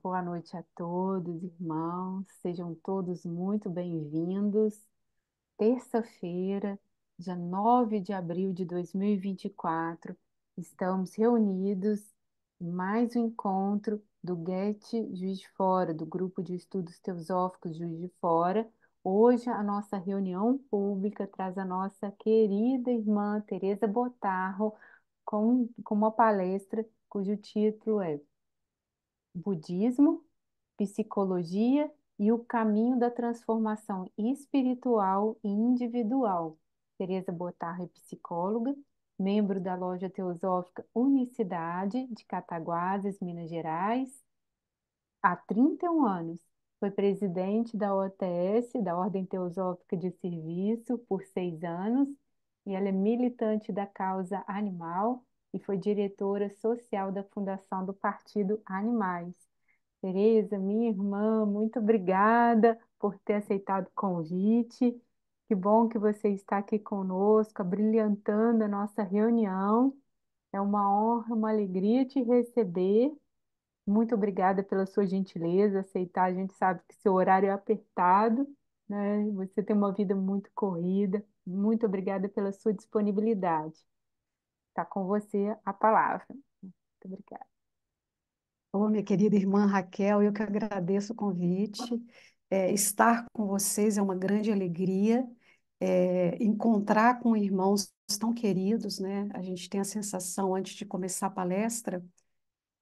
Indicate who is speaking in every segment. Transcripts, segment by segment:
Speaker 1: Boa noite a todos, irmãos. Sejam todos muito bem-vindos. Terça-feira, dia 9 de abril de 2024, estamos reunidos em mais um encontro do GET Juiz de Fora, do Grupo de Estudos Teosóficos Juiz de Fora. Hoje, a nossa reunião pública traz a nossa querida irmã Teresa Botarro com uma palestra cujo título é Budismo, Psicologia e o caminho da transformação espiritual e individual. Teresa Botarro é psicóloga, membro da Loja Teosófica Unicidade de Cataguases, Minas Gerais, há 31 anos. Foi presidente da OTS, da Ordem Teosófica de Serviço, por 6 anos, e ela é militante da causa animal e foi diretora social da Fundação do Partido Animais. Tereza, minha irmã, muito obrigada por ter aceitado o convite. Que bom que você está aqui conosco, abrilhantando a nossa reunião. É uma honra, uma alegria te receber. Muito obrigada pela sua gentileza, aceitar. A gente sabe que seu horário é apertado, né? Você tem uma vida muito corrida. Muito obrigada pela sua disponibilidade. Está com você a palavra. Muito obrigada.
Speaker 2: Ô, minha querida irmã Raquel, eu que agradeço o convite. Estar com vocês é uma grande alegria. Encontrar com irmãos tão queridos, né? A gente tem a sensação, antes de começar a palestra,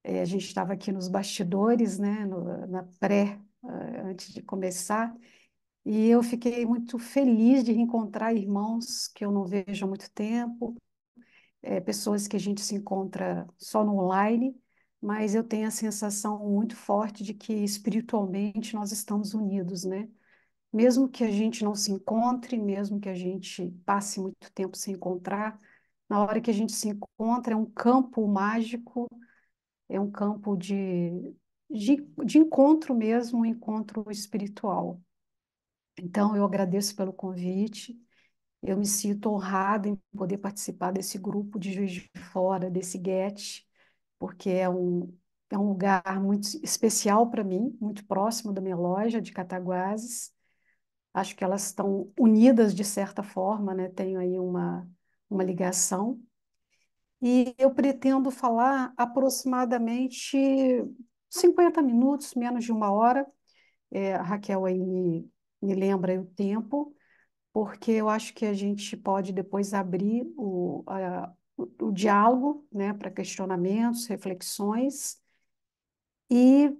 Speaker 2: a gente estava aqui nos bastidores, né? Na pré, antes de começar, e eu fiquei muito feliz de reencontrar irmãos que eu não vejo há muito tempo, pessoas que a gente se encontra só no online, mas eu tenho a sensação muito forte de que espiritualmente nós estamos unidos, né? Mesmo que a gente não se encontre, mesmo que a gente passe muito tempo sem encontrar, na hora que a gente se encontra é um campo mágico, é um campo de encontro mesmo, um encontro espiritual. Então, eu agradeço pelo convite. Eu me sinto honrada em poder participar desse grupo de Juiz de Fora, desse GET, porque é um lugar muito especial para mim, muito próximo da minha loja de Cataguases. Acho que elas estão unidas de certa forma, né? Tenho aí uma ligação. E eu pretendo falar aproximadamente 50 minutos, menos de uma hora. A Raquel aí me lembra aí o tempo, porque eu acho que a gente pode depois abrir o diálogo, né, para questionamentos, reflexões, e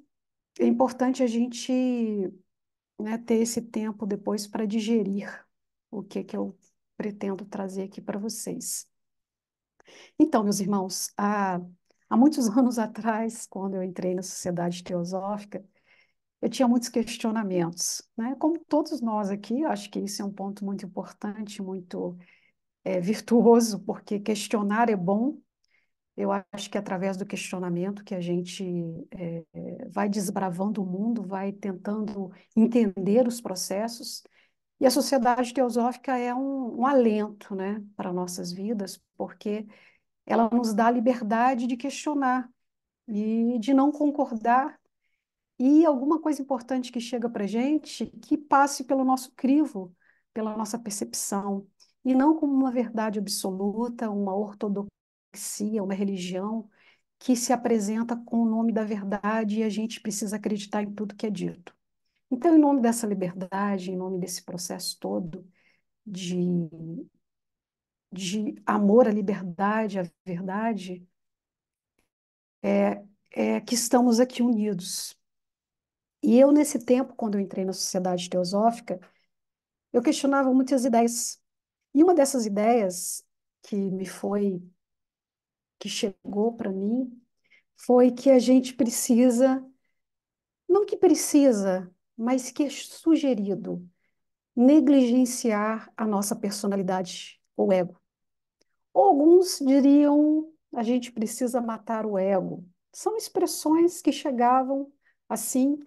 Speaker 2: é importante a gente, né, ter esse tempo depois para digerir o que eu pretendo trazer aqui para vocês. Então, meus irmãos, há muitos anos atrás, quando eu entrei na Sociedade Teosófica, eu tinha muitos questionamentos, né? Como todos nós aqui, eu acho que isso é um ponto muito importante, muito virtuoso, porque questionar é bom. Eu acho que é através do questionamento que a gente vai desbravando o mundo, vai tentando entender os processos. E a sociedade teosófica é um alento, né, para nossas vidas, porque ela nos dá a liberdade de questionar e de não concordar. E alguma coisa importante que chega para a gente que passe pelo nosso crivo, pela nossa percepção, e não como uma verdade absoluta, uma ortodoxia, uma religião que se apresenta com o nome da verdade e a gente precisa acreditar em tudo que é dito. Então, em nome dessa liberdade, em nome desse processo todo de, de amor à liberdade, à verdade, é que estamos aqui unidos. E eu, nesse tempo, quando eu entrei na Sociedade Teosófica, eu questionava muitas ideias. E uma dessas ideias que que chegou para mim, foi que a gente precisa, não que precisa, mas que é sugerido, negligenciar a nossa personalidade ou ego. Ou alguns diriam, a gente precisa matar o ego. São expressões que chegavam assim,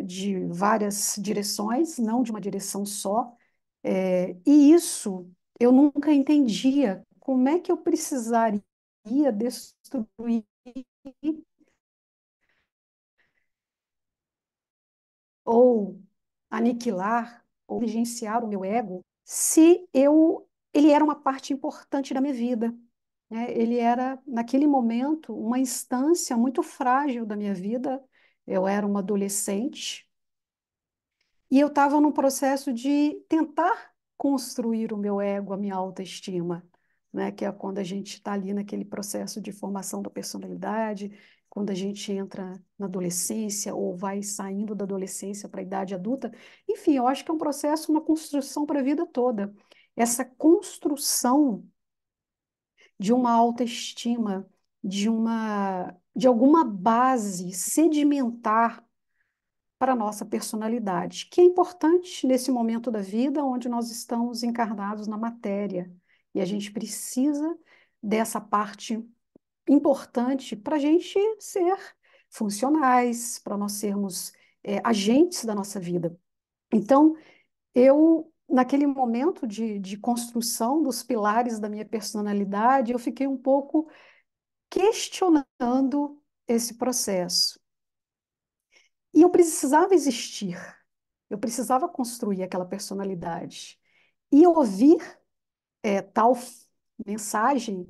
Speaker 2: de várias direções, não de uma direção só. E isso eu nunca entendia. Como é que eu precisaria destruir ou aniquilar ou negligenciar o meu ego se ele era uma parte importante da minha vida, né? Ele era, naquele momento, uma instância muito frágil da minha vida. Eu era uma adolescente e eu estava num processo de tentar construir o meu ego, a minha autoestima, né? Que é quando a gente está ali naquele processo de formação da personalidade, quando a gente entra na adolescência ou vai saindo da adolescência para a idade adulta. Enfim, eu acho que é um processo, uma construção para a vida toda. Essa construção de uma autoestima, de alguma base sedimentar para a nossa personalidade, que é importante nesse momento da vida onde nós estamos encarnados na matéria. E a gente precisa dessa parte importante para a gente ser funcionais, para nós sermos agentes da nossa vida. Então, naquele momento de construção dos pilares da minha personalidade, eu fiquei um pouco questionando esse processo. E eu precisava existir, eu precisava construir aquela personalidade. E ouvir tal mensagem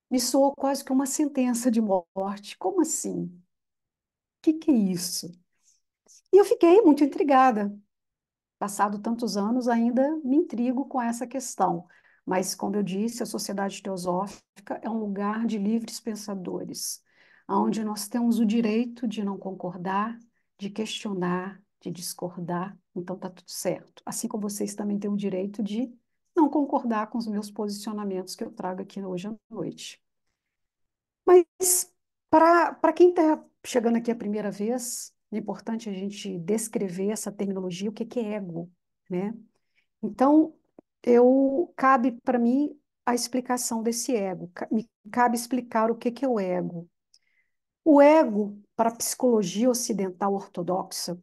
Speaker 2: me soou quase que uma sentença de morte. Como assim? O que é isso? E eu fiquei muito intrigada. Passado tantos anos, ainda me intrigo com essa questão. Mas, como eu disse, a Sociedade Teosófica é um lugar de livres pensadores, onde nós temos o direito de não concordar, de questionar, de discordar. Então, está tudo certo. Assim como vocês também têm o direito de não concordar com os meus posicionamentos que eu trago aqui hoje à noite. Mas, para quem está chegando aqui a primeira vez, é importante a gente descrever essa terminologia, o que é ego, né? Então, cabe para mim a explicação desse ego. Me cabe explicar o que é o ego. O ego, para a psicologia ocidental ortodoxa,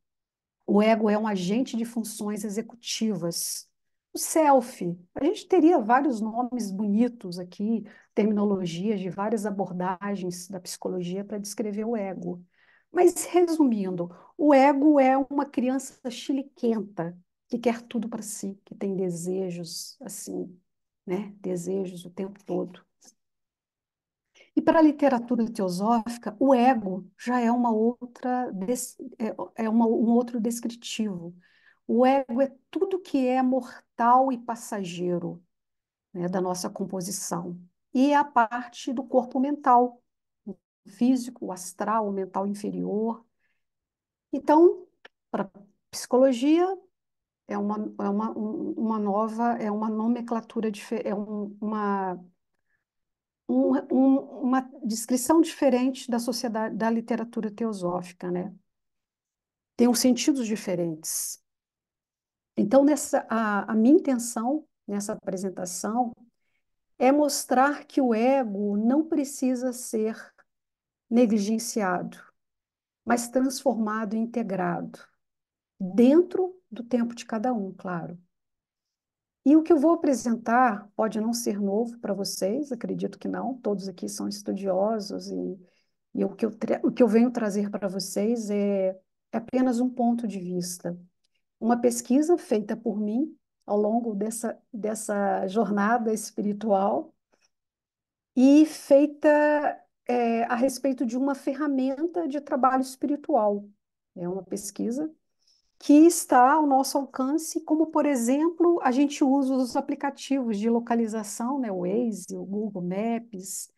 Speaker 2: o ego é um agente de funções executivas. O self, a gente teria vários nomes bonitos aqui, terminologias de várias abordagens da psicologia para descrever o ego. Mas, resumindo, o ego é uma criança chiliquenta que quer tudo para si, que tem desejos assim, né? Desejos o tempo todo. E para a literatura teosófica, o ego já é um outro descritivo. O ego é tudo que é mortal e passageiro, né, da nossa composição. E é a parte do corpo mental, o físico, o astral, o mental inferior. Então, para psicologia, é uma nomenclatura, uma descrição diferente da sociedade, da literatura teosófica, né? Tem uns sentidos diferentes. Então, a minha intenção nessa apresentação é mostrar que o ego não precisa ser negligenciado, mas transformado e integrado, dentro do tempo de cada um, claro. E o que eu vou apresentar pode não ser novo para vocês, acredito que não, todos aqui são estudiosos e o que eu venho trazer para vocês é apenas um ponto de vista. Uma pesquisa feita por mim ao longo dessa jornada espiritual e feita a respeito de uma ferramenta de trabalho espiritual. É uma pesquisa que está ao nosso alcance, como, por exemplo, a gente usa os aplicativos de localização, né, o Waze, o Google Maps,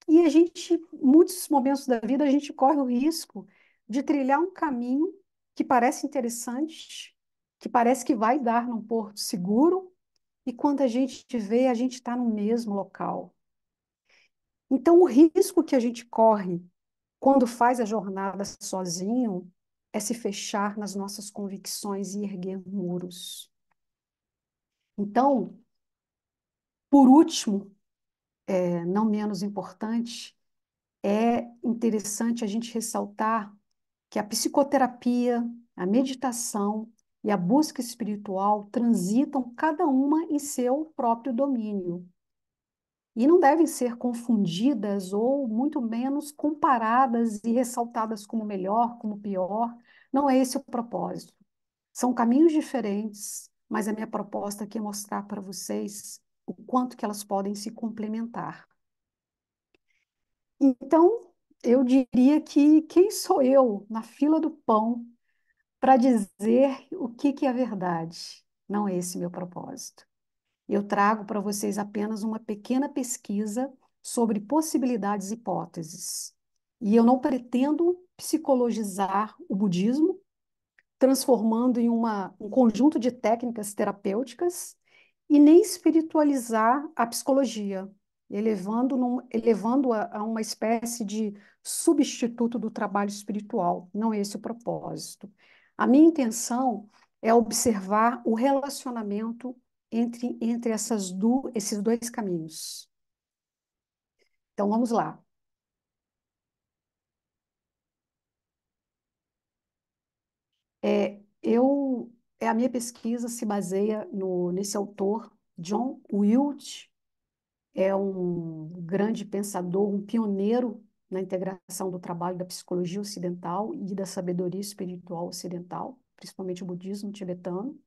Speaker 2: e a gente, muitos momentos da vida, a gente corre o risco de trilhar um caminho que parece interessante, que parece que vai dar num porto seguro, e quando a gente vê, a gente está no mesmo local. Então, o risco que a gente corre quando faz a jornada sozinho é se fechar nas nossas convicções e erguer muros. Então, por último, não menos importante, é interessante a gente ressaltar que a psicoterapia, a meditação e a busca espiritual transitam cada uma em seu próprio domínio. E não devem ser confundidas ou muito menos comparadas e ressaltadas como melhor, como pior, Não é esse o propósito. São caminhos diferentes, mas a minha proposta aqui é mostrar para vocês o quanto que elas podem se complementar. Então, eu diria que quem sou eu na fila do pão para dizer o que é verdade? Não é esse meu propósito. Eu trago para vocês apenas uma pequena pesquisa sobre possibilidades e hipóteses. E eu não pretendo psicologizar o budismo, transformando em um conjunto de técnicas terapêuticas, e nem espiritualizar a psicologia, elevando-a a uma espécie de substituto do trabalho espiritual. Não é esse o propósito. A minha intenção é observar o relacionamento entre esses dois caminhos. Então, vamos lá. É, eu, a minha pesquisa se baseia nesse autor, John Wilt, é um grande pensador, um pioneiro na integração do trabalho da psicologia ocidental e da sabedoria espiritual ocidental, principalmente o budismo tibetano.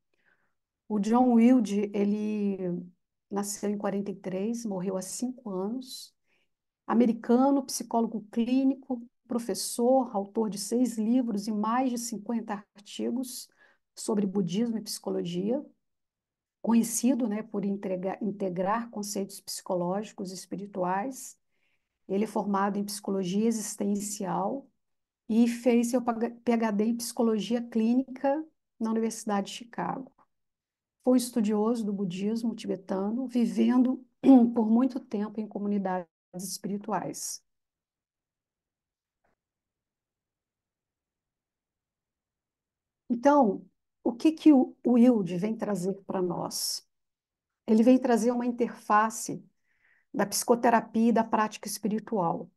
Speaker 2: O John Wilde, ele nasceu em 43, morreu há 5 anos, americano, psicólogo clínico, professor, autor de 6 livros e mais de 50 artigos sobre budismo e psicologia, conhecido, né, por integrar conceitos psicológicos e espirituais. Ele é formado em psicologia existencial e fez seu PhD em psicologia clínica na Universidade de Chicago. Foi estudioso do budismo tibetano, vivendo por muito tempo em comunidades espirituais. Então, o que que o Wilde vem trazer para nós? Ele vem trazer uma interface da psicoterapia e da prática espiritual,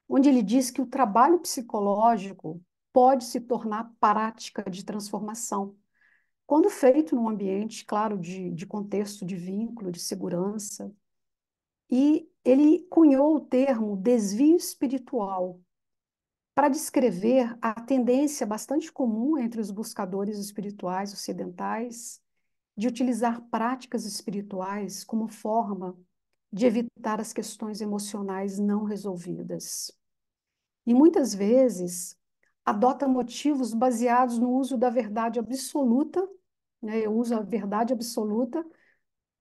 Speaker 2: onde ele diz que o trabalho psicológico pode se tornar prática de transformação, quando feito num ambiente, claro, de contexto de vínculo, de segurança. E ele cunhou o termo desvio espiritual para descrever a tendência bastante comum entre os buscadores espirituais ocidentais de utilizar práticas espirituais como forma de evitar as questões emocionais não resolvidas. E muitas vezes adota motivos baseados no uso da verdade absoluta, né? Eu uso a verdade absoluta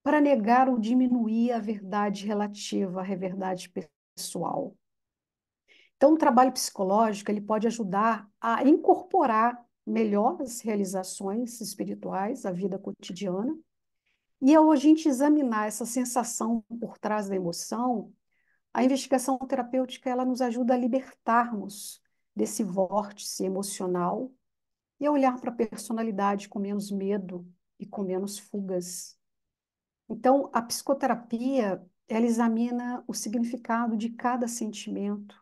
Speaker 2: para negar ou diminuir a verdade relativa, à verdade pessoal. Então, o trabalho psicológico ele pode ajudar a incorporar melhor as realizações espirituais, a vida cotidiana, e ao a gente examinar essa sensação por trás da emoção, a investigação terapêutica ela nos ajuda a libertarmos desse vórtice emocional e a olhar para a personalidade com menos medo e com menos fugas. Então, a psicoterapia, ela examina o significado de cada sentimento.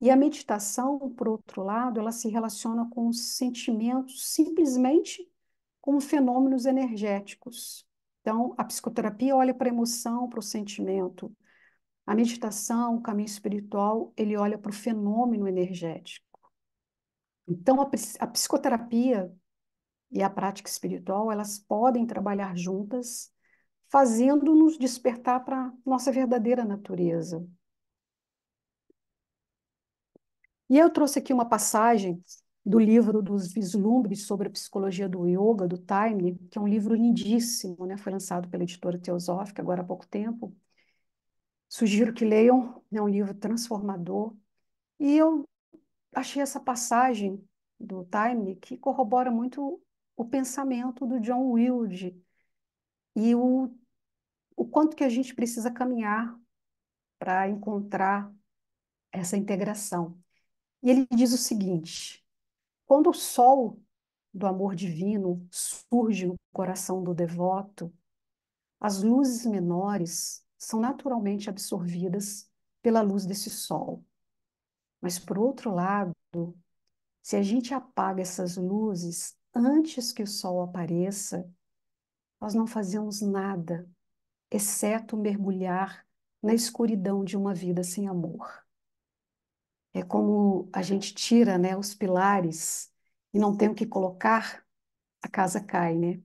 Speaker 2: E a meditação, por outro lado, ela se relaciona com os sentimentos simplesmente como fenômenos energéticos. Então, a psicoterapia olha para a emoção, para o sentimento. A meditação, o caminho espiritual, ele olha para o fenômeno energético. Então, a psicoterapia e a prática espiritual, elas podem trabalhar juntas, fazendo-nos despertar para a nossa verdadeira natureza. E eu trouxe aqui uma passagem do livro dos vislumbres sobre a psicologia do yoga, do Time, que é um livro lindíssimo, né? Foi lançado pela editora Teosófica agora há pouco tempo. Sugiro que leiam, é um livro transformador. E eu achei essa passagem do Time que corrobora muito o pensamento do John Wilde e o quanto que a gente precisa caminhar para encontrar essa integração. E ele diz o seguinte: quando o sol do amor divino surge no coração do devoto, as luzes menores são naturalmente absorvidas pela luz desse sol. Mas, por outro lado, se a gente apaga essas luzes antes que o sol apareça, nós não fazemos nada, exceto mergulhar na escuridão de uma vida sem amor. É como a gente tira, né, os pilares e não tem o que colocar, a casa cai, né?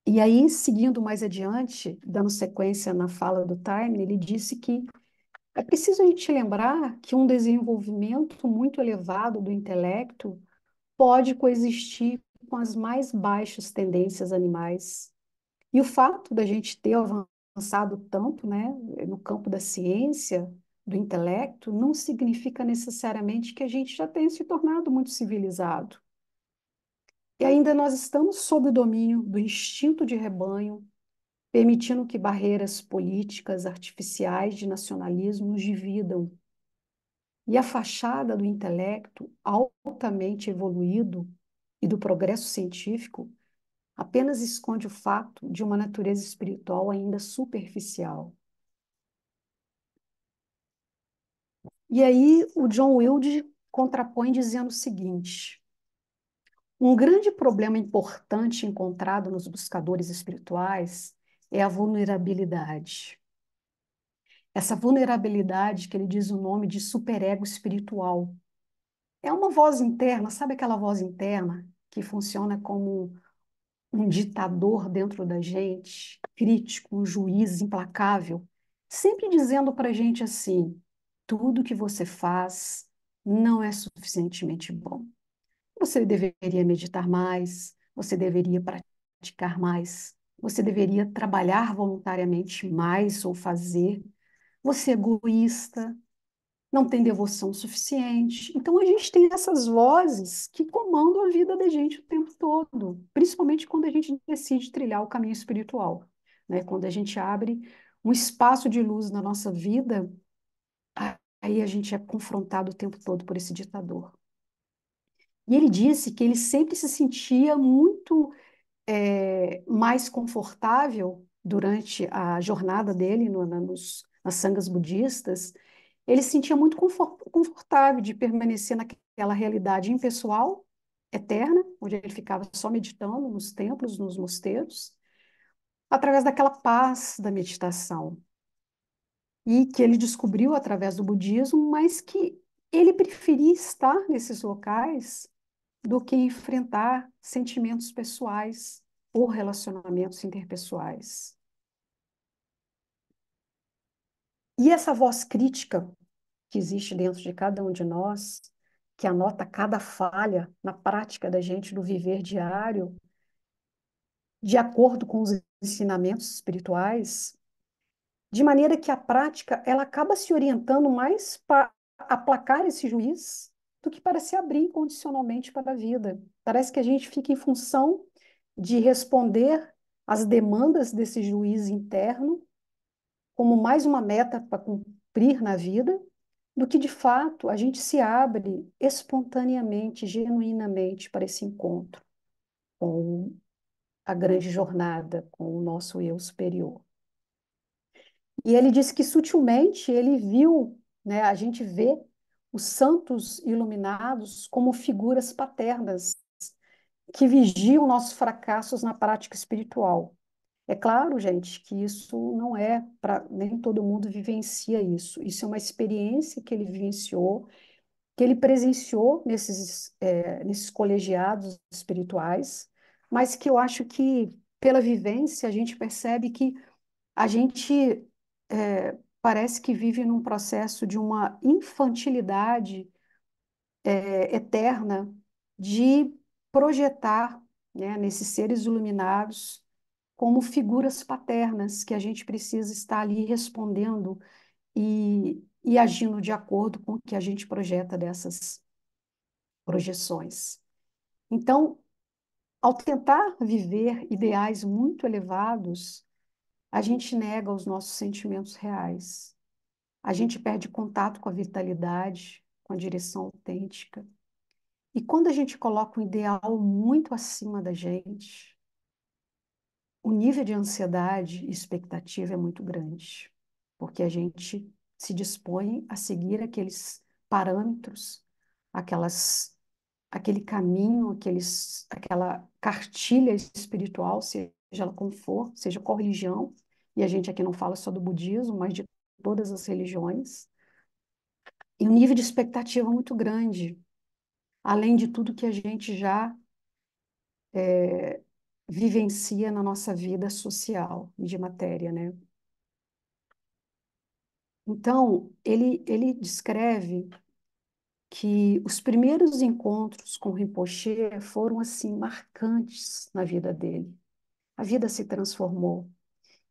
Speaker 2: E aí, seguindo mais adiante, dando sequência na fala do Time, ele disse que é preciso a gente lembrar que um desenvolvimento muito elevado do intelecto pode coexistir com as mais baixas tendências animais. E o fato da gente ter avançado tanto, né, no campo da ciência, do intelecto, não significa necessariamente que a gente já tenha se tornado muito civilizado. E ainda nós estamos sob o domínio do instinto de rebanho, permitindo que barreiras políticas artificiais de nacionalismo nos dividam. E a fachada do intelecto altamente evoluído e do progresso científico apenas esconde o fato de uma natureza espiritual ainda superficial. E aí o John Wilde contrapõe dizendo o seguinte: um grande problema importante encontrado nos buscadores espirituais é a vulnerabilidade. Essa vulnerabilidade que ele diz o nome de superego espiritual. É uma voz interna, sabe aquela voz interna que funciona como um ditador dentro da gente, crítico, um juiz implacável, sempre dizendo para a gente assim: tudo que você faz não é suficientemente bom. Você deveria meditar mais, você deveria praticar mais, você deveria trabalhar voluntariamente mais ou fazer. Você é egoísta, não tem devoção suficiente. Então a gente tem essas vozes que comandam a vida da gente o tempo todo, principalmente quando a gente decide trilhar o caminho espiritual, né? Quando a gente abre um espaço de luz na nossa vida, aí a gente é confrontado o tempo todo por esse ditador. E ele disse que ele sempre se sentia muito mais confortável durante a jornada dele nas sangas budistas. Ele se sentia muito confortável de permanecer naquela realidade impessoal, eterna, onde ele ficava só meditando nos templos, nos mosteiros, através daquela paz da meditação. E que ele descobriu através do budismo, mas que ele preferia estar nesses locais do que enfrentar sentimentos pessoais ou relacionamentos interpessoais. E essa voz crítica que existe dentro de cada um de nós, que anota cada falha na prática da gente no viver diário, de acordo com os ensinamentos espirituais, de maneira que a prática ela acaba se orientando mais para aplacar esse juiz do que para se abrir incondicionalmente para a vida. Parece que a gente fica em função de responder às demandas desse juiz interno como mais uma meta para cumprir na vida, do que de fato a gente se abre espontaneamente, genuinamente para esse encontro com a grande jornada, com o nosso eu superior. E ele disse que sutilmente ele viu, né, a gente vê os santos iluminados como figuras paternas que vigiam nossos fracassos na prática espiritual. É claro, gente, que isso não é para nem todo mundo vivencia isso. Isso é uma experiência que ele vivenciou, que ele presenciou nesses colegiados espirituais, mas que eu acho que pela vivência a gente percebe que a gente parece que vive num processo de uma infantilidade eterna de projetar, né, nesses seres iluminados como figuras paternas que a gente precisa estar ali respondendo e agindo de acordo com o que a gente projeta dessas projeções. Então, ao tentar viver ideais muito elevados, a gente nega os nossos sentimentos reais. A gente perde contato com a vitalidade, com a direção autêntica. E quando a gente coloca um ideal muito acima da gente, o nível de ansiedade e expectativa é muito grande, porque a gente se dispõe a seguir aqueles parâmetros, aquelas, aquele caminho, aquela cartilha espiritual, seja ela como for, seja qual religião, e a gente aqui não fala só do budismo, mas de todas as religiões, e um nível de expectativa muito grande. além de tudo que a gente já vivencia na nossa vida social e de matéria, né? Então, ele descreve que os primeiros encontros com Rinpoche foram assim marcantes na vida dele. A vida se transformou.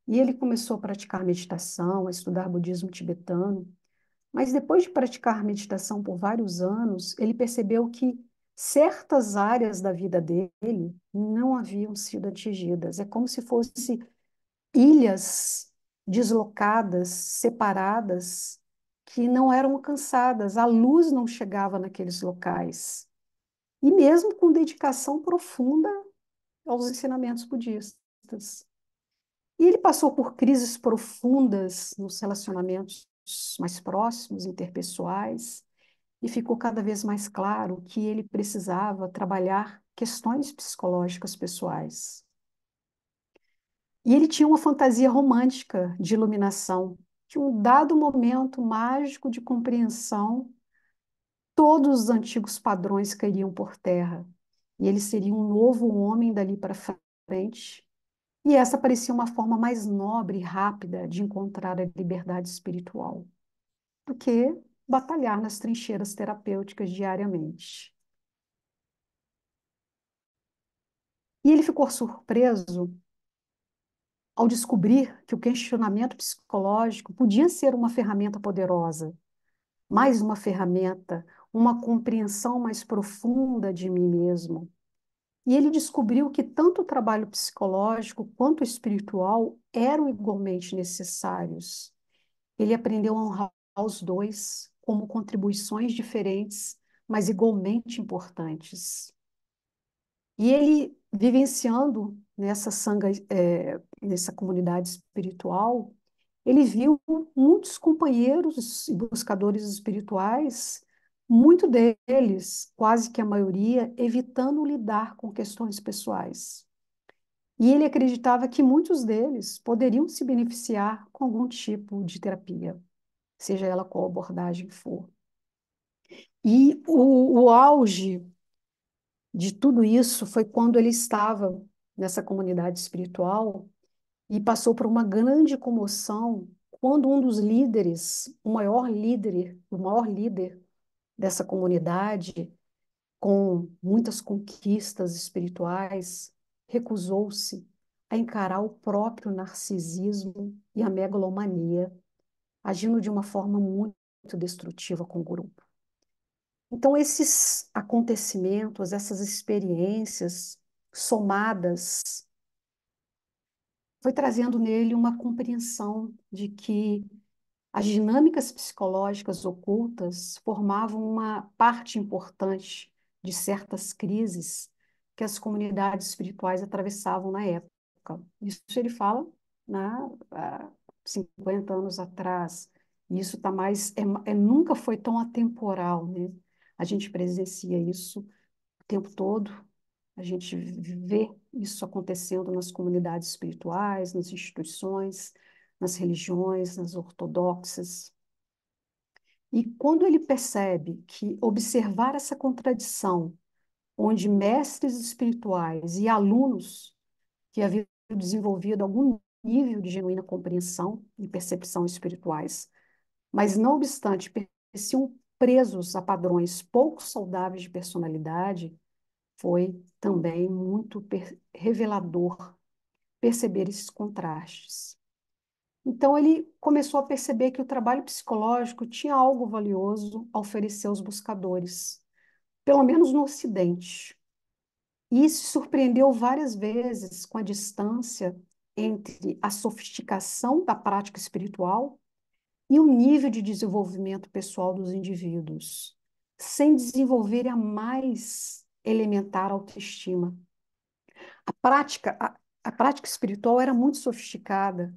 Speaker 2: E ele começou a praticar meditação, a estudar budismo tibetano, mas depois de praticar meditação por vários anos, ele percebeu que certas áreas da vida dele não haviam sido atingidas. É como se fossem ilhas deslocadas, separadas, que não eram alcançadas. A luz não chegava naqueles locais. E mesmo com dedicação profunda aos ensinamentos budistas. E ele passou por crises profundas nos relacionamentos mais próximos, interpessoais, e ficou cada vez mais claro que ele precisava trabalhar questões psicológicas pessoais. E ele tinha uma fantasia romântica de iluminação. De um dado momento mágico de compreensão, todos os antigos padrões cairiam por terra. E ele seria um novo homem dali para frente. E essa parecia uma forma mais nobre e rápida de encontrar a liberdade espiritual do que batalhar nas trincheiras terapêuticas diariamente. E ele ficou surpreso ao descobrir que o questionamento psicológico podia ser uma ferramenta poderosa, mais uma ferramenta, uma compreensão mais profunda de mim mesmo. E ele descobriu que tanto o trabalho psicológico quanto o espiritual eram igualmente necessários. Ele aprendeu a honrar os dois como contribuições diferentes, mas igualmente importantes. E ele, vivenciando nessa comunidade espiritual, ele viu muitos companheiros e buscadores espirituais, muito deles, quase que a maioria, evitando lidar com questões pessoais. E ele acreditava que muitos deles poderiam se beneficiar com algum tipo de terapia, seja ela qual abordagem for. E o auge de tudo isso foi quando ele estava nessa comunidade espiritual e passou por uma grande comoção quando um dos líderes, o maior líder dessa comunidade, com muitas conquistas espirituais, recusou-se a encarar o próprio narcisismo e a megalomania, agindo de uma forma muito destrutiva com o grupo. Então, esses acontecimentos, essas experiências somadas, foi trazendo nele uma compreensão de que as dinâmicas psicológicas ocultas formavam uma parte importante de certas crises que as comunidades espirituais atravessavam na época. Isso ele fala, né, há 50 anos atrás. E isso tá mais, nunca foi tão atemporal, né? A gente presencia isso o tempo todo, a gente vê isso acontecendo nas comunidades espirituais, nas instituições, nas religiões, nas ortodoxas. E quando ele percebe que observar essa contradição, onde mestres espirituais e alunos que haviam desenvolvido algum nível de genuína compreensão e percepção espirituais, mas não obstante permaneciam presos a padrões pouco saudáveis de personalidade, foi também muito revelador perceber esses contrastes. Então, ele começou a perceber que o trabalho psicológico tinha algo valioso a oferecer aos buscadores, pelo menos no Ocidente. E se surpreendeu várias vezes com a distância entre a sofisticação da prática espiritual e o nível de desenvolvimento pessoal dos indivíduos, sem desenvolver a mais elementar autoestima. A prática espiritual era muito sofisticada,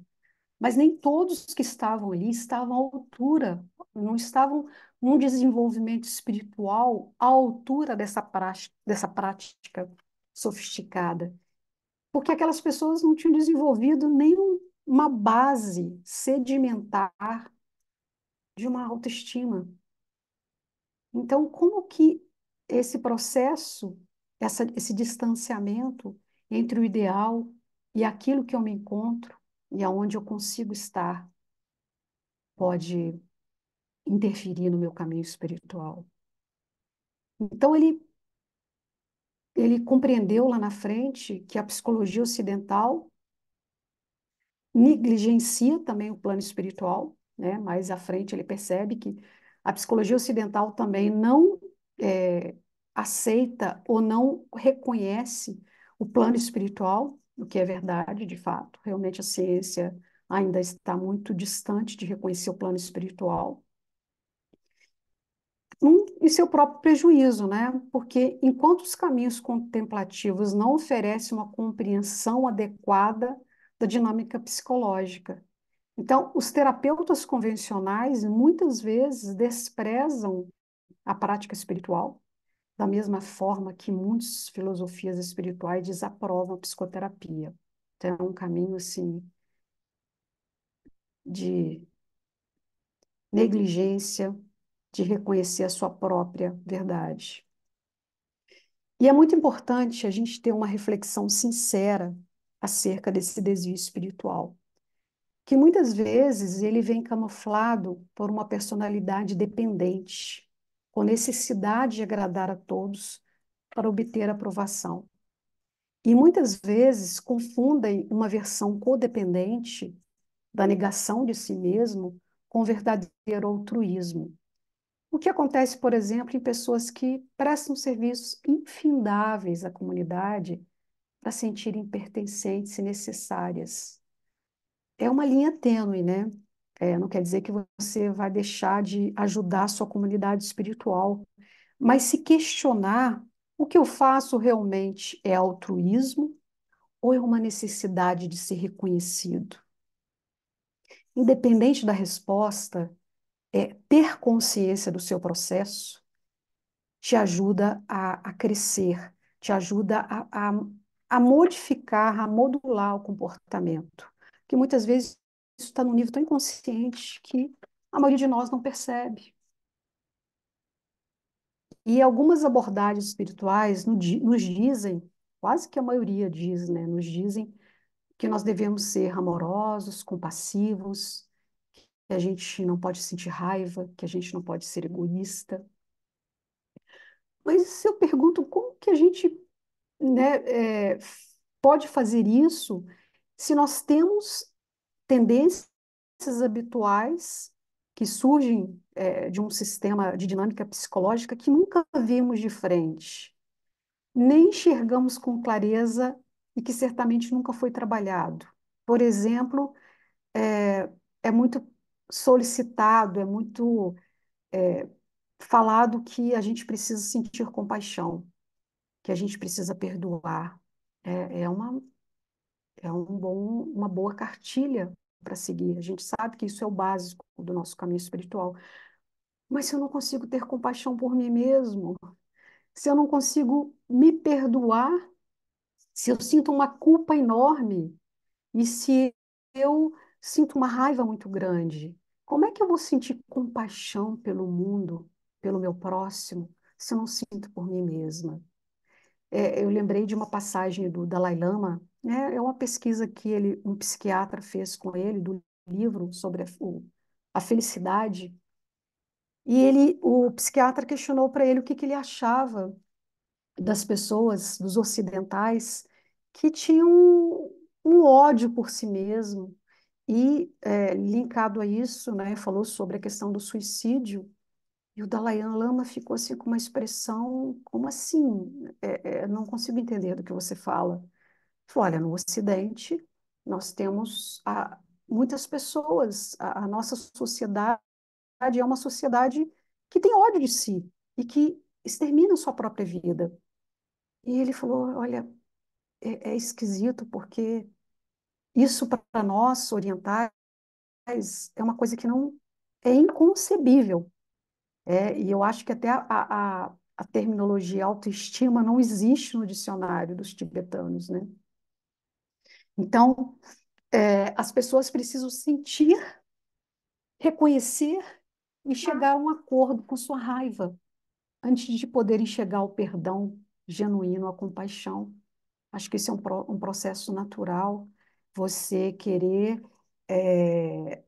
Speaker 2: mas nem todos que estavam ali estavam à altura, não estavam num desenvolvimento espiritual à altura dessa prática sofisticada, porque aquelas pessoas não tinham desenvolvido nenhuma base sedimentar de uma autoestima. Então, como que esse processo, esse distanciamento entre o ideal e aquilo que eu me encontro e aonde eu consigo estar, pode interferir no meu caminho espiritual. Então, ele compreendeu lá na frente que a psicologia ocidental negligencia também o plano espiritual, né? Mais à frente ele percebe que a psicologia ocidental também não é, aceita ou não reconhece o plano espiritual, o que é verdade, de fato. Realmente a ciência ainda está muito distante de reconhecer o plano espiritual. E seu próprio prejuízo, né? Porque enquanto os caminhos contemplativos não oferecem uma compreensão adequada da dinâmica psicológica, então, os terapeutas convencionais muitas vezes desprezam a prática espiritual, da mesma forma que muitas filosofias espirituais desaprovam a psicoterapia. Então, é um caminho assim de negligência, de reconhecer a sua própria verdade. E é muito importante a gente ter uma reflexão sincera acerca desse desvio espiritual, que muitas vezes ele vem camuflado por uma personalidade dependente, com necessidade de agradar a todos para obter aprovação. E muitas vezes confundem uma versão codependente da negação de si mesmo com verdadeiro altruísmo. O que acontece, por exemplo, em pessoas que prestam serviços infindáveis à comunidade para sentirem pertencentes e necessárias. É uma linha tênue, né? Não quer dizer que você vai deixar de ajudar a sua comunidade espiritual, mas se questionar o que eu faço realmente é altruísmo ou é uma necessidade de ser reconhecido? Independente da resposta, ter consciência do seu processo te ajuda a crescer, te ajuda a modificar, a modular o comportamento. Que muitas vezes isso está num nível tão inconsciente que a maioria de nós não percebe. E algumas abordagens espirituais nos dizem, quase que a maioria diz, né? Nos dizem que nós devemos ser amorosos, compassivos, que a gente não pode sentir raiva, que a gente não pode ser egoísta. Mas se eu pergunto como que a gente, né, pode fazer isso se nós temos tendências habituais que surgem de um sistema de dinâmica psicológica que nunca vimos de frente, nem enxergamos com clareza e que certamente nunca foi trabalhado. Por exemplo, é, é muito solicitado, é muito falado que a gente precisa sentir compaixão, que a gente precisa perdoar. É, é uma, uma boa cartilha para seguir. A gente sabe que isso é o básico do nosso caminho espiritual. Mas se eu não consigo ter compaixão por mim mesmo, se eu não consigo me perdoar, se eu sinto uma culpa enorme e se eu sinto uma raiva muito grande, como é que eu vou sentir compaixão pelo mundo, pelo meu próximo, se eu não sinto por mim mesma? Eu lembrei de uma passagem do Dalai Lama, né? É uma pesquisa que um psiquiatra fez com ele, do livro sobre a felicidade. E o psiquiatra questionou para ele o que ele achava das pessoas, dos ocidentais, que tinham um ódio por si mesmo. E, linkado a isso, né, falou sobre a questão do suicídio. E o Dalai Lama ficou assim com uma expressão, como assim? Não consigo entender do que você fala. Ele falou, olha, no Ocidente, nós temos muitas pessoas, a nossa sociedade é uma sociedade que tem ódio de si e que extermina a sua própria vida. E ele falou, olha, é esquisito porque isso para nós orientais é uma coisa que não é inconcebível. E eu acho que até a terminologia autoestima não existe no dicionário dos tibetanos, né? Então, as pessoas precisam sentir, reconhecer e chegar a um acordo com sua raiva. antes de poder enxergar o perdão genuíno, a compaixão. Acho que isso é um processo natural, você querer é,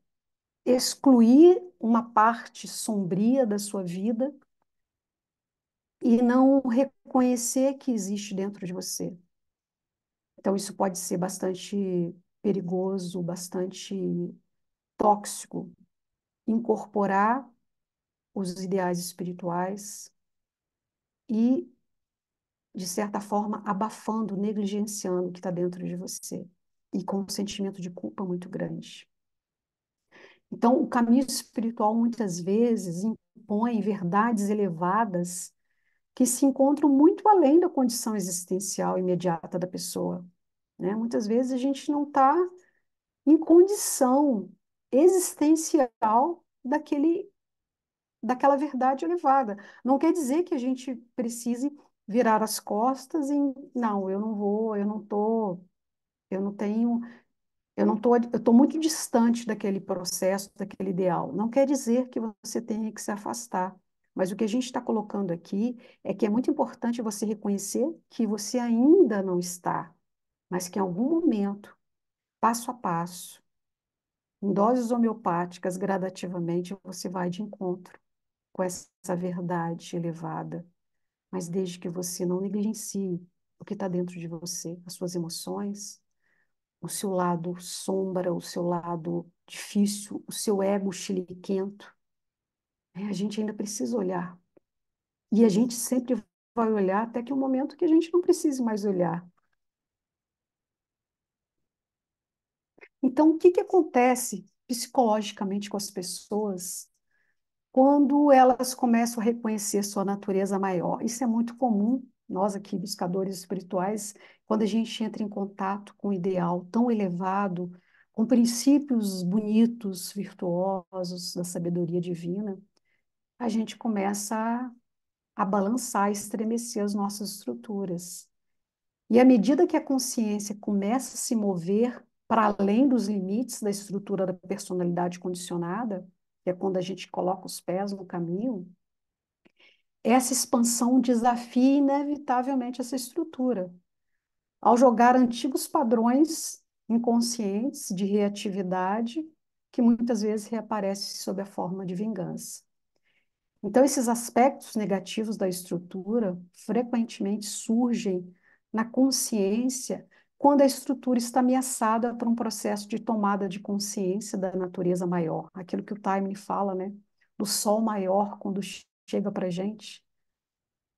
Speaker 2: excluir uma parte sombria da sua vida e não reconhecer que existe dentro de você. Então, isso pode ser bastante perigoso, bastante tóxico. Incorporar os ideais espirituais e, de certa forma, abafando, negligenciando o que está dentro de você e com um sentimento de culpa muito grande. Então, o caminho espiritual muitas vezes impõe verdades elevadas que se encontram muito além da condição existencial imediata da pessoa, né? Muitas vezes a gente não está em condição existencial daquela verdade elevada. Não quer dizer que a gente precise virar as costas e não, eu não vou, eu não tô, eu não tenho, eu estou muito distante daquele processo, daquele ideal. Não quer dizer que você tenha que se afastar. Mas o que a gente está colocando aqui é que é muito importante você reconhecer que você ainda não está, mas que em algum momento, passo a passo, em doses homeopáticas, gradativamente, você vai de encontro com essa verdade elevada, mas desde que você não negligencie o que está dentro de você, as suas emoções, o seu lado sombra, o seu lado difícil, o seu ego chiliquento, a gente ainda precisa olhar. E a gente sempre vai olhar até que o momento que a gente não precise mais olhar. Então, o que que acontece psicologicamente com as pessoas quando elas começam a reconhecer sua natureza maior? Isso é muito comum, nós aqui, buscadores espirituais, quando a gente entra em contato com um ideal tão elevado, com princípios bonitos, virtuosos da sabedoria divina, a gente começa a balançar, a estremecer as nossas estruturas. E à medida que a consciência começa a se mover para além dos limites da estrutura da personalidade condicionada, que é quando a gente coloca os pés no caminho, essa expansão desafia inevitavelmente essa estrutura, ao jogar antigos padrões inconscientes de reatividade, que muitas vezes reaparecem sob a forma de vingança. Então, esses aspectos negativos da estrutura frequentemente surgem na consciência quando a estrutura está ameaçada por um processo de tomada de consciência da natureza maior, aquilo que o Taimni fala, né? Do sol maior quando chega para a gente.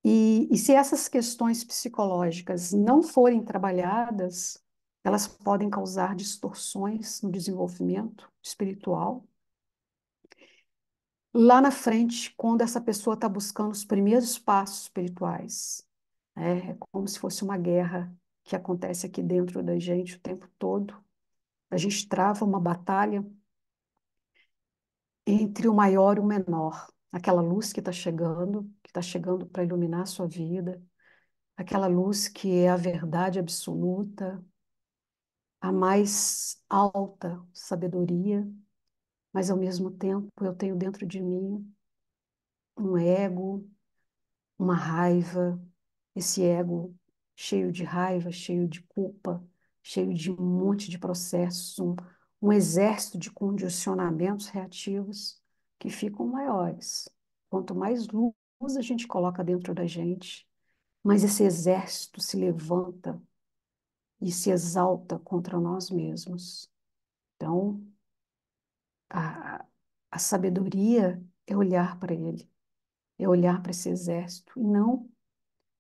Speaker 2: E se essas questões psicológicas não forem trabalhadas, elas podem causar distorções no desenvolvimento espiritual. Lá na frente, quando essa pessoa está buscando os primeiros passos espirituais, é como se fosse uma guerra que acontece aqui dentro da gente o tempo todo. A gente trava uma batalha entre o maior e o menor. Aquela luz que está chegando para iluminar a sua vida, aquela luz que é a verdade absoluta, a mais alta sabedoria, mas ao mesmo tempo eu tenho dentro de mim um ego, uma raiva, esse ego cheio de raiva, cheio de culpa, cheio de um monte de processos, um exército de condicionamentos reativos que ficam maiores. Quanto mais luz a gente coloca dentro da gente, mais esse exército se levanta e se exalta contra nós mesmos. Então, a, a sabedoria é olhar para ele, é olhar para esse exército e não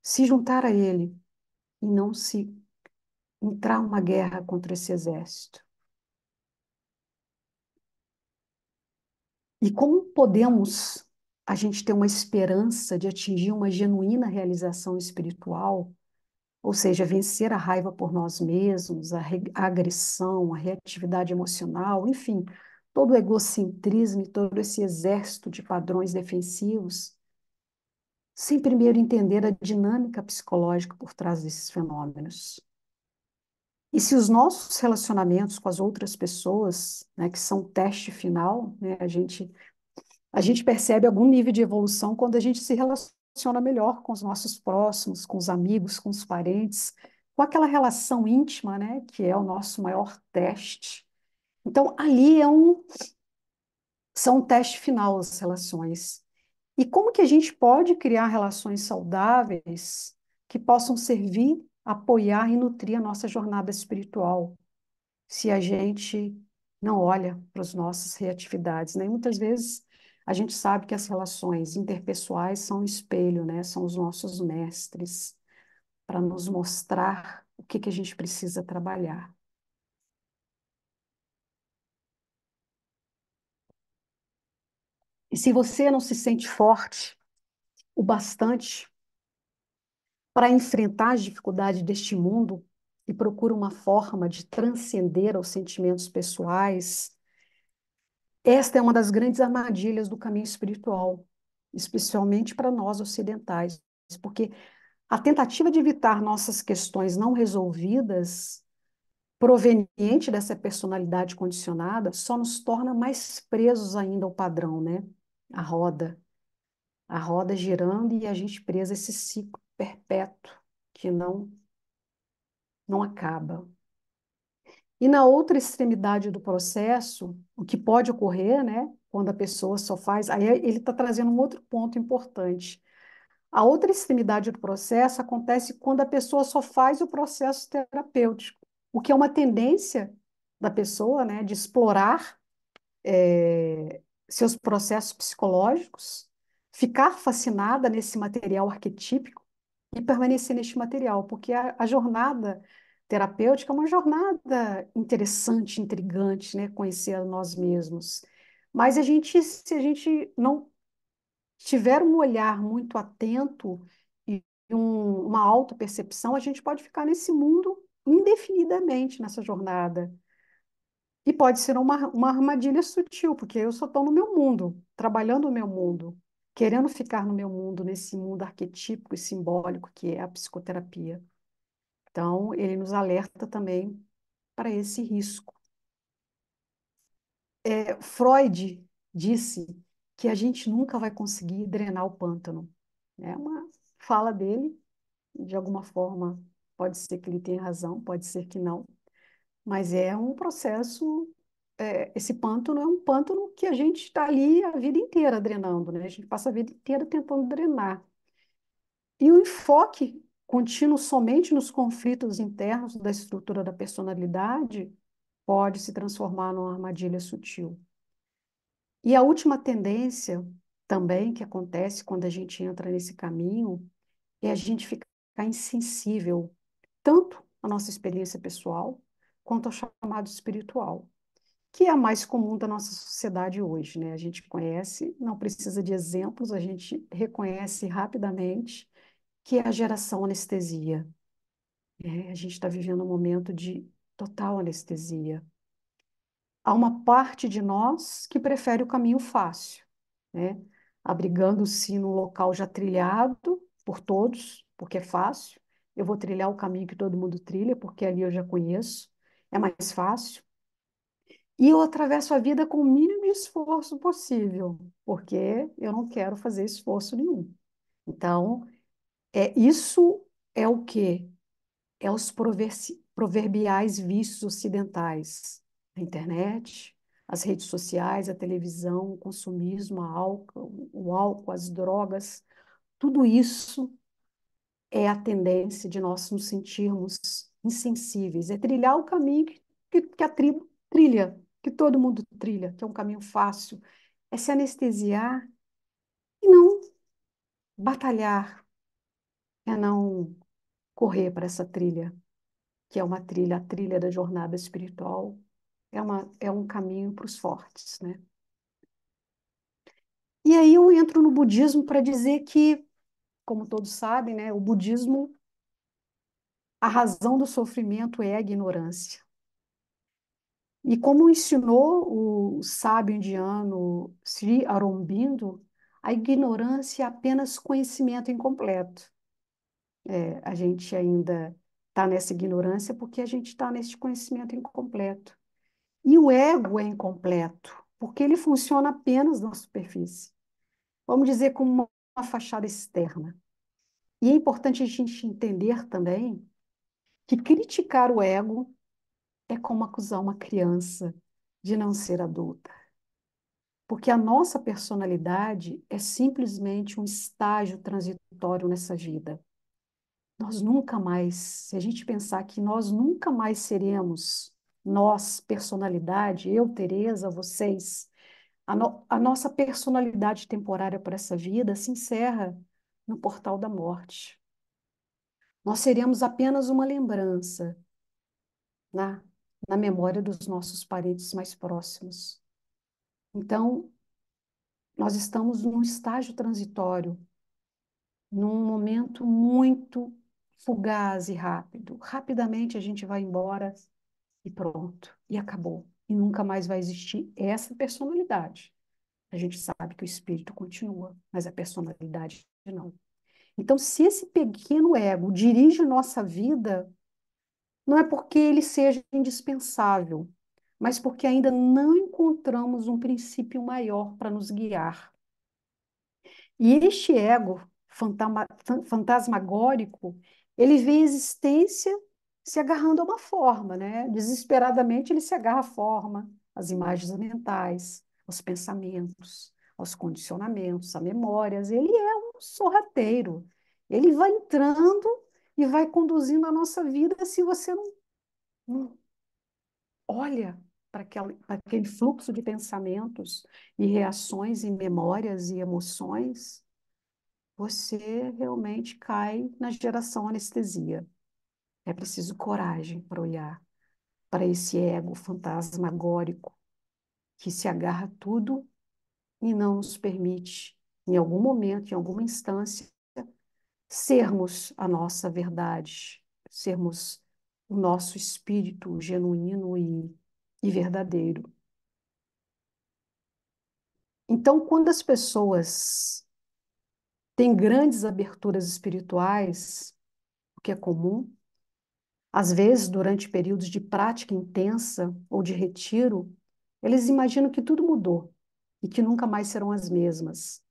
Speaker 2: se juntar a ele, e não se entrar uma guerra contra esse exército. E como podemos a gente ter uma esperança de atingir uma genuína realização espiritual, ou seja, vencer a raiva por nós mesmos, a agressão, a reatividade emocional, enfim, todo o egocentrismo e todo esse exército de padrões defensivos, sem primeiro entender a dinâmica psicológica por trás desses fenômenos. E se os nossos relacionamentos com as outras pessoas, né, que são o teste final, né, a gente percebe algum nível de evolução quando a gente se relaciona melhor com os nossos próximos, com os amigos, com os parentes, com aquela relação íntima, né, que é o nosso maior teste. Então, ali são um teste final as relações. E como que a gente pode criar relações saudáveis que possam servir, apoiar e nutrir a nossa jornada espiritual, se a gente não olha para as nossas reatividades, né? E muitas vezes a gente sabe que as relações interpessoais são um espelho, né? São os nossos mestres para nos mostrar o que que a gente precisa trabalhar. E se você não se sente forte o bastante para enfrentar as dificuldades deste mundo e procura uma forma de transcender aos sentimentos pessoais, esta é uma das grandes armadilhas do caminho espiritual, especialmente para nós ocidentais, porque a tentativa de evitar nossas questões não resolvidas, proveniente dessa personalidade condicionada, só nos torna mais presos ainda ao padrão, né? A roda, a roda girando e a gente presa a esse ciclo perpétuo que não acaba. E na outra extremidade do processo, o que pode ocorrer, né, quando a pessoa só faz, aí ele está trazendo um outro ponto importante. A outra extremidade do processo acontece quando a pessoa só faz o processo terapêutico, o que é uma tendência da pessoa, né, de explorar seus processos psicológicos, ficar fascinada nesse material arquetípico e permanecer neste material, porque a jornada terapêutica é uma jornada interessante, intrigante, né? Conhecer a nós mesmos. Mas se a gente não tiver um olhar muito atento e uma autopercepção, a gente pode ficar nesse mundo indefinidamente nessa jornada. E pode ser uma armadilha sutil, porque eu só estou no meu mundo, trabalhando no meu mundo, querendo ficar no meu mundo, nesse mundo arquetípico e simbólico que é a psicoterapia. Então, ele nos alerta também para esse risco. Freud disse que a gente nunca vai conseguir drenar o pântano. É uma fala dele, de alguma forma, pode ser que ele tenha razão, pode ser que não, mas é um processo. Esse pântano é um pântano que a gente está ali a vida inteira drenando, né? A gente passa a vida inteira tentando drenar. E o enfoque contínuo somente nos conflitos internos da estrutura da personalidade pode se transformar numa armadilha sutil. E a última tendência também que acontece quando a gente entra nesse caminho é a gente ficar insensível tanto à nossa experiência pessoal quanto ao chamado espiritual, que é a mais comum da nossa sociedade hoje, né? A gente conhece, não precisa de exemplos, a gente reconhece rapidamente que é a geração anestesia. A gente está vivendo um momento de total anestesia. Há uma parte de nós que prefere o caminho fácil, né? Abrigando-se num local já trilhado por todos, porque é fácil. Eu vou trilhar o caminho que todo mundo trilha, porque ali eu já conheço, é mais fácil. E eu atravesso a vida com o mínimo de esforço possível, porque eu não quero fazer esforço nenhum. Então, isso é o quê? É os proverbiais vícios ocidentais. A internet, as redes sociais, a televisão, o consumismo, o álcool, as drogas, tudo isso é a tendência de nós nos sentirmos insensíveis, é trilhar o caminho que a tribo trilha, que todo mundo trilha, que é um caminho fácil, é se anestesiar e não batalhar, é não correr para essa trilha, que é uma trilha, a trilha da jornada espiritual, é um caminho para os fortes, né? E aí eu entro no budismo para dizer que, como todos sabem, né, o budismo, a razão do sofrimento é a ignorância. E como ensinou o sábio indiano Sri Aurobindo, a ignorância é apenas conhecimento incompleto. A gente ainda está nessa ignorância porque a gente está nesse conhecimento incompleto. E o ego é incompleto, porque ele funciona apenas na superfície. Vamos dizer como uma fachada externa. E é importante a gente entender também que criticar o ego é como acusar uma criança de não ser adulta. Porque a nossa personalidade é simplesmente um estágio transitório nessa vida. Nós nunca mais, se a gente pensar que nós nunca mais seremos nós, personalidade, eu, Tereza, vocês, a nossa personalidade temporária para essa vida se encerra no portal da morte. Nós seremos apenas uma lembrança na, na memória dos nossos parentes mais próximos. Então, nós estamos num estágio transitório, num momento muito fugaz e rápido. Rapidamente a gente vai embora e pronto, e acabou. E nunca mais vai existir essa personalidade. A gente sabe que o espírito continua, mas a personalidade não. Então, se esse pequeno ego dirige nossa vida, não é porque ele seja indispensável, mas porque ainda não encontramos um princípio maior para nos guiar. E este ego fantasmagórico, ele vê a existência se agarrando a uma forma, né? Desesperadamente ele se agarra à forma, às imagens mentais, aos pensamentos, aos condicionamentos, a memórias. Ele é um sorrateiro. Ele vai entrando e vai conduzindo a nossa vida se você não olha para aquele fluxo de pensamentos e reações e memórias e emoções, você realmente cai na geração anestesia. É preciso coragem para olhar para esse ego fantasmagórico que se agarra a tudo e não nos permite, em algum momento, em alguma instância, sermos a nossa verdade, sermos o nosso espírito genuíno e verdadeiro. Então, quando as pessoas têm grandes aberturas espirituais, o que é comum, às vezes, durante períodos de prática intensa ou de retiro, eles imaginam que tudo mudou e que nunca mais serão as mesmas.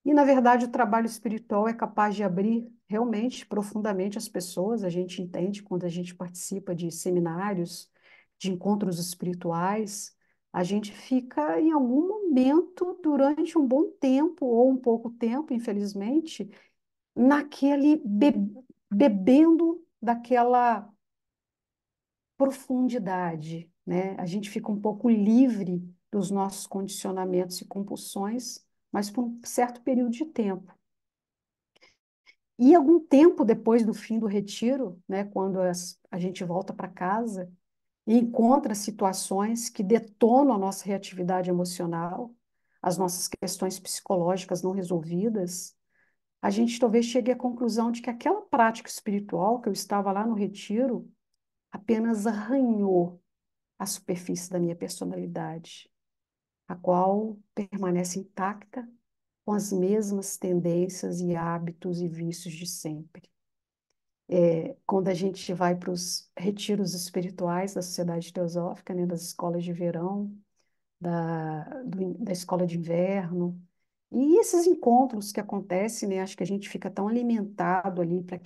Speaker 2: E, na verdade, o trabalho espiritual é capaz de abrir realmente profundamente as pessoas. A gente entende quando a gente participa de seminários, de encontros espirituais, a gente fica em algum momento, durante um bom tempo ou um pouco tempo, infelizmente, naquele bebendo daquela profundidade, né? A gente fica um pouco livre dos nossos condicionamentos e compulsões, mas por um certo período de tempo. E algum tempo depois do fim do retiro, né, quando a gente volta para casa e encontra situações que detonam a nossa reatividade emocional, as nossas questões psicológicas não resolvidas, a gente talvez chegue à conclusão de que aquela prática espiritual que eu estava lá no retiro apenas arranhou a superfície da minha personalidade, a qual permanece intacta com as mesmas tendências e hábitos e vícios de sempre. Quando a gente vai para os retiros espirituais da Sociedade Teosófica, né, das escolas de verão, da escola de inverno, e esses encontros que acontecem, né, acho que a gente fica tão alimentado ali para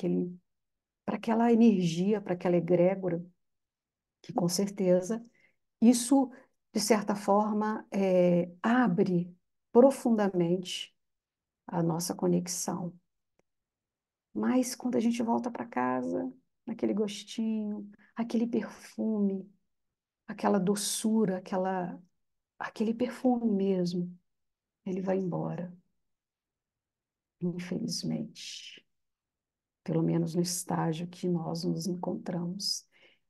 Speaker 2: aquela energia, para aquela egrégora, que com certeza isso, de certa forma, abre profundamente a nossa conexão. Mas quando a gente volta para casa, aquele gostinho, aquele perfume, aquela doçura, aquele perfume mesmo, ele vai embora, infelizmente. Pelo menos no estágio que nós nos encontramos.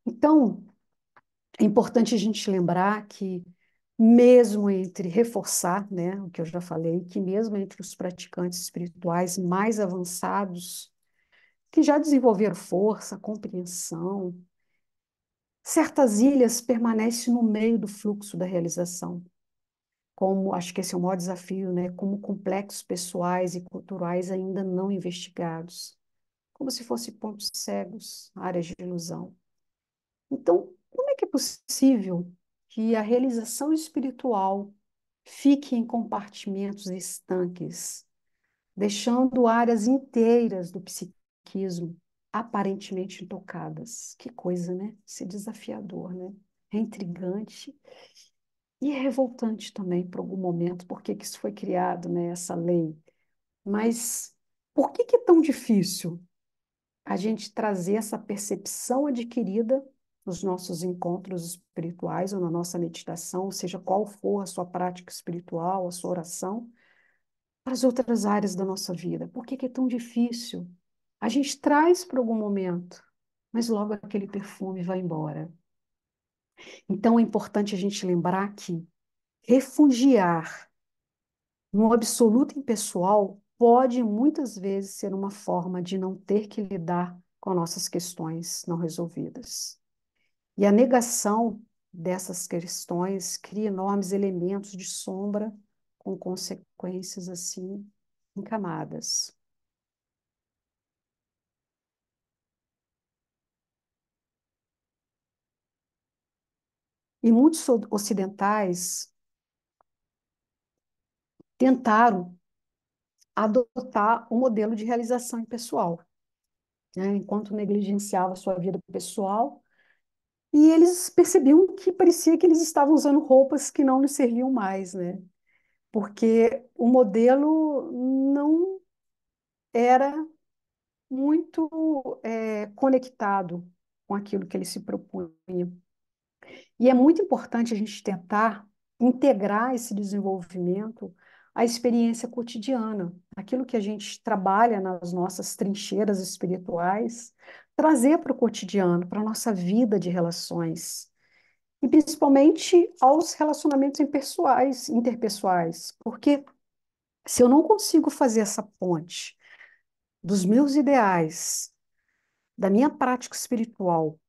Speaker 2: Então, é importante a gente lembrar que, mesmo entre reforçar, né, o que eu já falei, que mesmo entre os praticantes espirituais mais avançados, que já desenvolveram força, compreensão, certas ilhas permanecem no meio do fluxo da realização, como acho que esse é o maior desafio, né, como complexos pessoais e culturais ainda não investigados, como se fossem pontos cegos, áreas de ilusão. Então, como é que é possível que a realização espiritual fique em compartimentos estanques, deixando áreas inteiras do psiquismo aparentemente intocadas. Que coisa, né? Isso é desafiador, né? É intrigante e é revoltante também, por algum momento, por que que isso foi criado, né? Essa lei. Mas por que que é tão difícil a gente trazer essa percepção adquirida nos nossos encontros espirituais ou na nossa meditação, seja qual for a sua prática espiritual, a sua oração, para as outras áreas da nossa vida? Por que que é tão difícil? A gente traz para algum momento, mas logo aquele perfume vai embora. Então é importante a gente lembrar que refugiar no absoluto impessoal pode muitas vezes ser uma forma de não ter que lidar com nossas questões não resolvidas. E a negação dessas questões cria enormes elementos de sombra com consequências assim em camadas. E muitos ocidentais tentaram adotar o modelo de realização impessoal, né? Enquanto negligenciava a sua vida pessoal, e eles percebiam que parecia que eles estavam usando roupas que não lhes serviam mais, né? Porque o modelo não era muito conectado com aquilo que ele se propunha. E é muito importante a gente tentar integrar esse desenvolvimento à experiência cotidiana, aquilo que a gente trabalha nas nossas trincheiras espirituais, trazer para o cotidiano, para a nossa vida de relações, e principalmente aos relacionamentos interpessoais, porque se eu não consigo fazer essa ponte dos meus ideais, da minha prática espiritual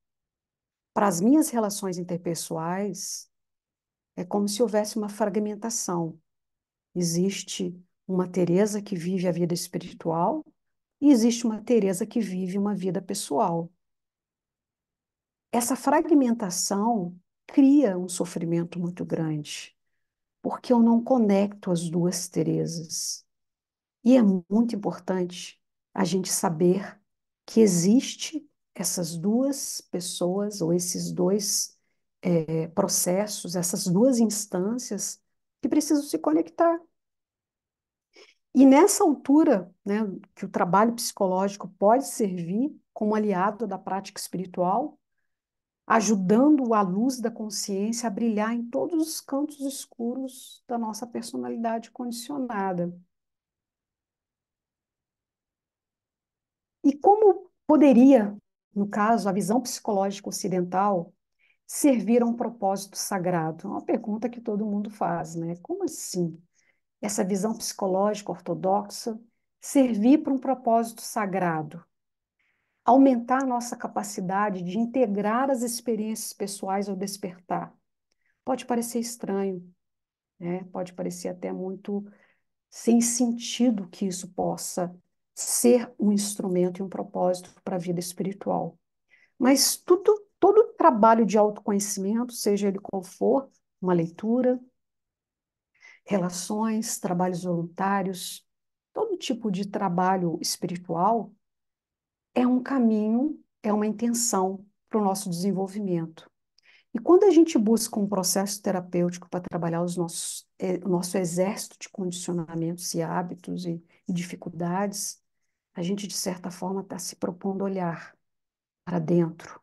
Speaker 2: para as minhas relações interpessoais, é como se houvesse uma fragmentação. Existe uma Teresa que vive a vida espiritual e existe uma Teresa que vive uma vida pessoal. Essa fragmentação cria um sofrimento muito grande, porque eu não conecto as duas Teresas. E é muito importante a gente saber que existe essas duas pessoas ou esses dois processos, essas duas instâncias que precisam se conectar. E nessa altura, né, que o trabalho psicológico pode servir como aliado da prática espiritual, ajudando a luz da consciência a brilhar em todos os cantos escuros da nossa personalidade condicionada. E como poderia, no caso, a visão psicológica ocidental servir a um propósito sagrado? É uma pergunta que todo mundo faz, né? Como assim? Essa visão psicológica ortodoxa servir para um propósito sagrado? Aumentar a nossa capacidade de integrar as experiências pessoais ao despertar. Pode parecer estranho, né? Pode parecer até muito sem sentido que isso possa ser um instrumento e um propósito para a vida espiritual. Mas todo trabalho de autoconhecimento, seja ele qual for, uma leitura, relações, trabalhos voluntários, todo tipo de trabalho espiritual é um caminho, é uma intenção para o nosso desenvolvimento. E quando a gente busca um processo terapêutico para trabalhar o nosso exército de condicionamentos e hábitos e dificuldades, a gente, de certa forma, está se propondo olhar para dentro,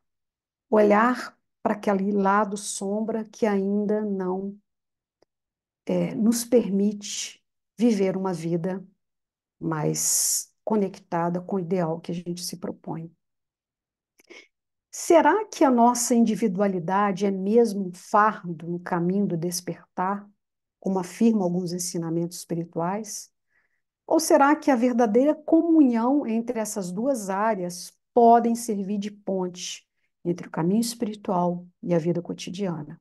Speaker 2: olhar para aquele lado sombra que ainda não nos permite viver uma vida mais conectada com o ideal que a gente se propõe. Será que a nossa individualidade é mesmo um fardo no caminho do despertar, como afirmam alguns ensinamentos espirituais? Ou será que a verdadeira comunhão entre essas duas áreas podem servir de ponte entre o caminho espiritual e a vida cotidiana?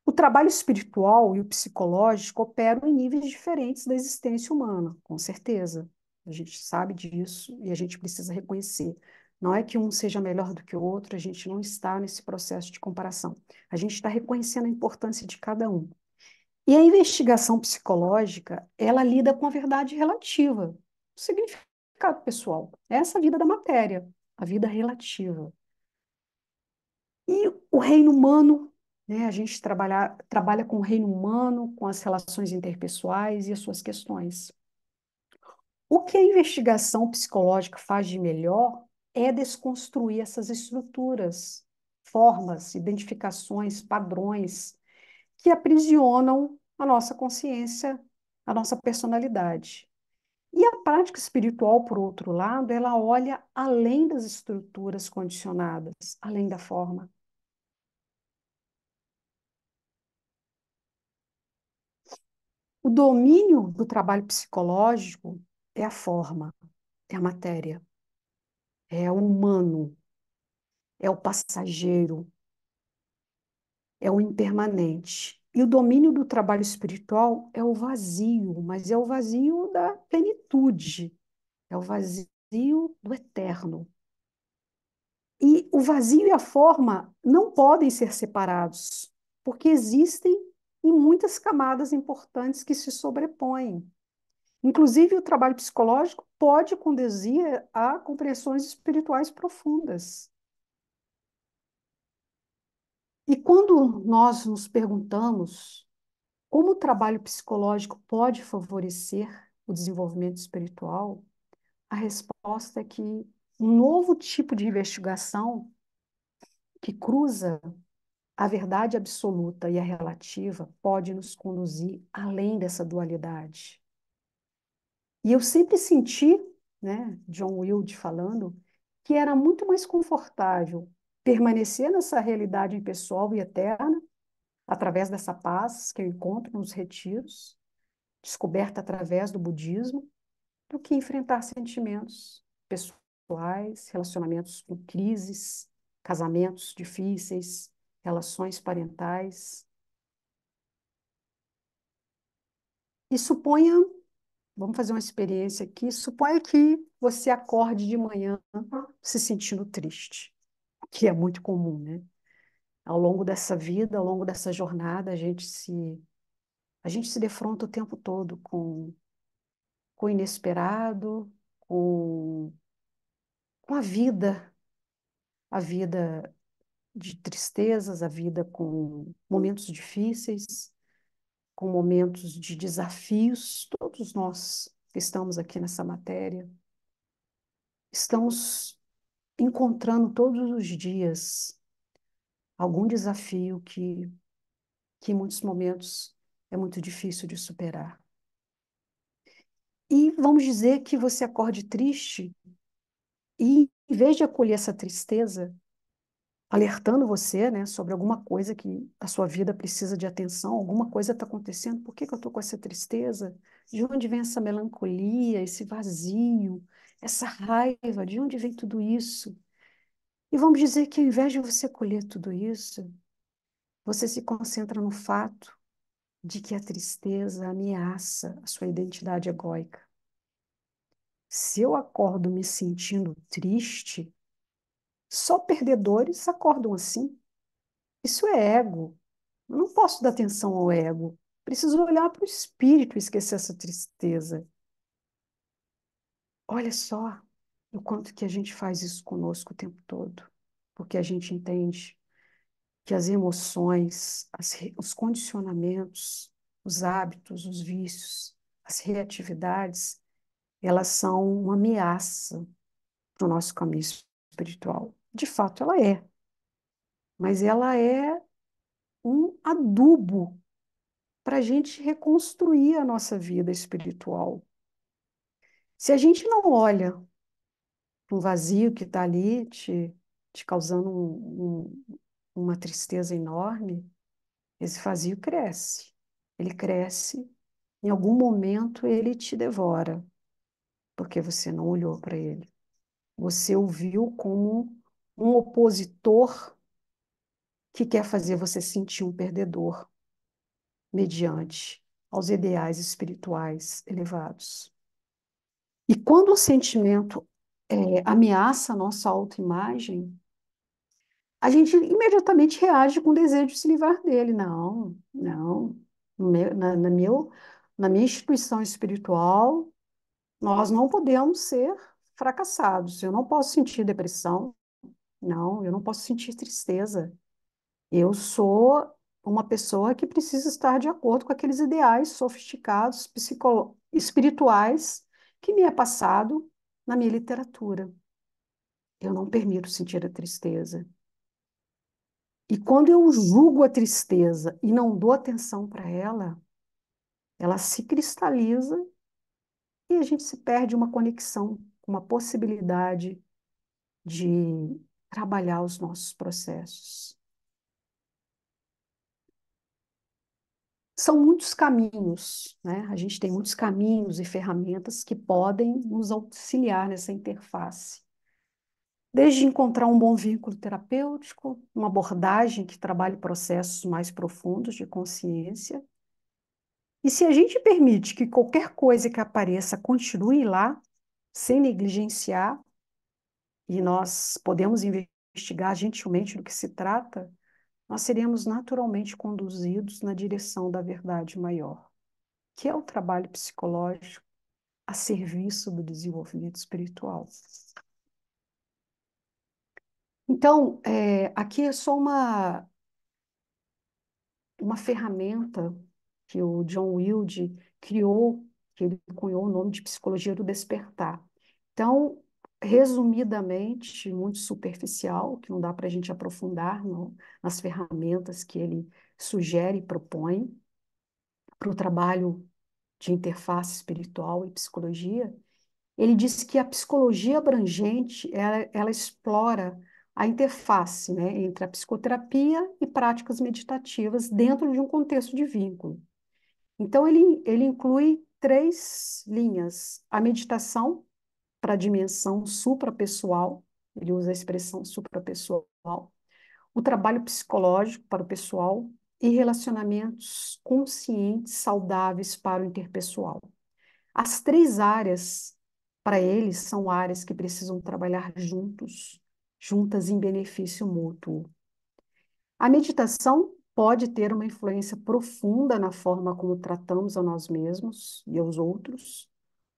Speaker 2: O trabalho espiritual e o psicológico operam em níveis diferentes da existência humana, com certeza. A gente sabe disso e a gente precisa reconhecer. Não é que um seja melhor do que o outro, a gente não está nesse processo de comparação. A gente está reconhecendo a importância de cada um. E a investigação psicológica, ela lida com a verdade relativa, o significado pessoal. Essa é a vida da matéria, a vida relativa. E o reino humano, né? A gente trabalha com o reino humano, com as relações interpessoais e as suas questões. O que a investigação psicológica faz de melhor é desconstruir essas estruturas, formas, identificações, padrões que aprisionam a nossa consciência, a nossa personalidade. E a prática espiritual, por outro lado, ela olha além das estruturas condicionadas, além da forma. O domínio do trabalho psicológico é a forma, é a matéria, é o humano, é o passageiro, é o impermanente. E o domínio do trabalho espiritual é o vazio, mas é o vazio da plenitude, é o vazio do eterno. E o vazio e a forma não podem ser separados, porque existem em muitas camadas importantes que se sobrepõem. Inclusive, o trabalho psicológico pode conduzir a compreensões espirituais profundas. E quando nós nos perguntamos como o trabalho psicológico pode favorecer o desenvolvimento espiritual, a resposta é que um novo tipo de investigação que cruza a verdade absoluta e a relativa pode nos conduzir além dessa dualidade. E eu sempre senti, né, John Wilde falando, que era muito mais confortável permanecer nessa realidade pessoal e eterna, através dessa paz que eu encontro nos retiros, descoberta através do budismo, do que enfrentar sentimentos pessoais, relacionamentos com crises, casamentos difíceis, relações parentais. E suponha, vamos fazer uma experiência aqui, suponha que você acorde de manhã se sentindo triste, que é muito comum, né? Ao longo dessa vida, ao longo dessa jornada, a gente se defronta o tempo todo com o inesperado, com, com a vida de tristezas, a vida com momentos difíceis, com momentos de desafios. Todos nós que estamos aqui nessa matéria, estamos encontrando todos os dias algum desafio que em muitos momentos é muito difícil de superar. E vamos dizer que você acorde triste e, em vez de acolher essa tristeza, alertando você, né, sobre alguma coisa que a sua vida precisa de atenção, alguma coisa está acontecendo, por que que eu estou com essa tristeza? De onde vem essa melancolia, esse vazio, essa raiva? De onde vem tudo isso? E vamos dizer que, ao invés de você acolher tudo isso, você se concentra no fato de que a tristeza ameaça a sua identidade egóica. Se eu acordo me sentindo triste, só perdedores acordam assim. Isso é ego. Eu não posso dar atenção ao ego. Preciso olhar para o espírito e esquecer essa tristeza. Olha só o quanto que a gente faz isso conosco o tempo todo. Porque a gente entende que as emoções, os condicionamentos, os hábitos, os vícios, as reatividades, elas são uma ameaça para o nosso caminho espiritual. De fato, ela é. Mas ela é um adubo para a gente reconstruir a nossa vida espiritual. Se a gente não olha para um vazio que está ali te causando uma tristeza enorme, esse vazio cresce. Ele cresce, em algum momento ele te devora, porque você não olhou para ele. Você o viu como um opositor que quer fazer você sentir um perdedor, mediante aos ideais espirituais elevados. E quando o sentimento ameaça a nossa autoimagem, a gente imediatamente reage com o desejo de se livrar dele. Não, não. No meu- na meu, na minha instituição espiritual, nós não podemos ser fracassados. Eu não posso sentir depressão, não, eu não posso sentir tristeza. Eu sou uma pessoa que precisa estar de acordo com aqueles ideais sofisticados, espirituais que me é passado na minha literatura. Eu não permito sentir a tristeza. E quando eu julgo a tristeza e não dou atenção para ela, ela se cristaliza e a gente se perde uma conexão, uma possibilidade de trabalhar os nossos processos. São muitos caminhos, né? A gente tem muitos caminhos e ferramentas que podem nos auxiliar nessa interface. Desde encontrar um bom vínculo terapêutico, uma abordagem que trabalhe processos mais profundos de consciência. E se a gente permite que qualquer coisa que apareça continue lá, sem negligenciar, e nós podemos investigar gentilmente do que se trata, nós seremos naturalmente conduzidos na direção da verdade maior, que é o trabalho psicológico a serviço do desenvolvimento espiritual. Então, aqui é só uma ferramenta que o John Wilde criou, que ele cunhou o nome de psicologia do despertar. Então, resumidamente, muito superficial, que não dá para a gente aprofundar nas ferramentas que ele sugere e propõe para o trabalho de interface espiritual e psicologia. Ele disse que a psicologia abrangente, ela explora a interface, né, entre a psicoterapia e práticas meditativas dentro de um contexto de vínculo. Então, ele inclui três linhas: a meditação para a dimensão suprapessoal, ele usa a expressão suprapessoal, o trabalho psicológico para o pessoal e relacionamentos conscientes, saudáveis para o interpessoal. As três áreas, para eles, são áreas que precisam trabalhar juntas em benefício mútuo. A meditação pode ter uma influência profunda na forma como tratamos a nós mesmos e aos outros.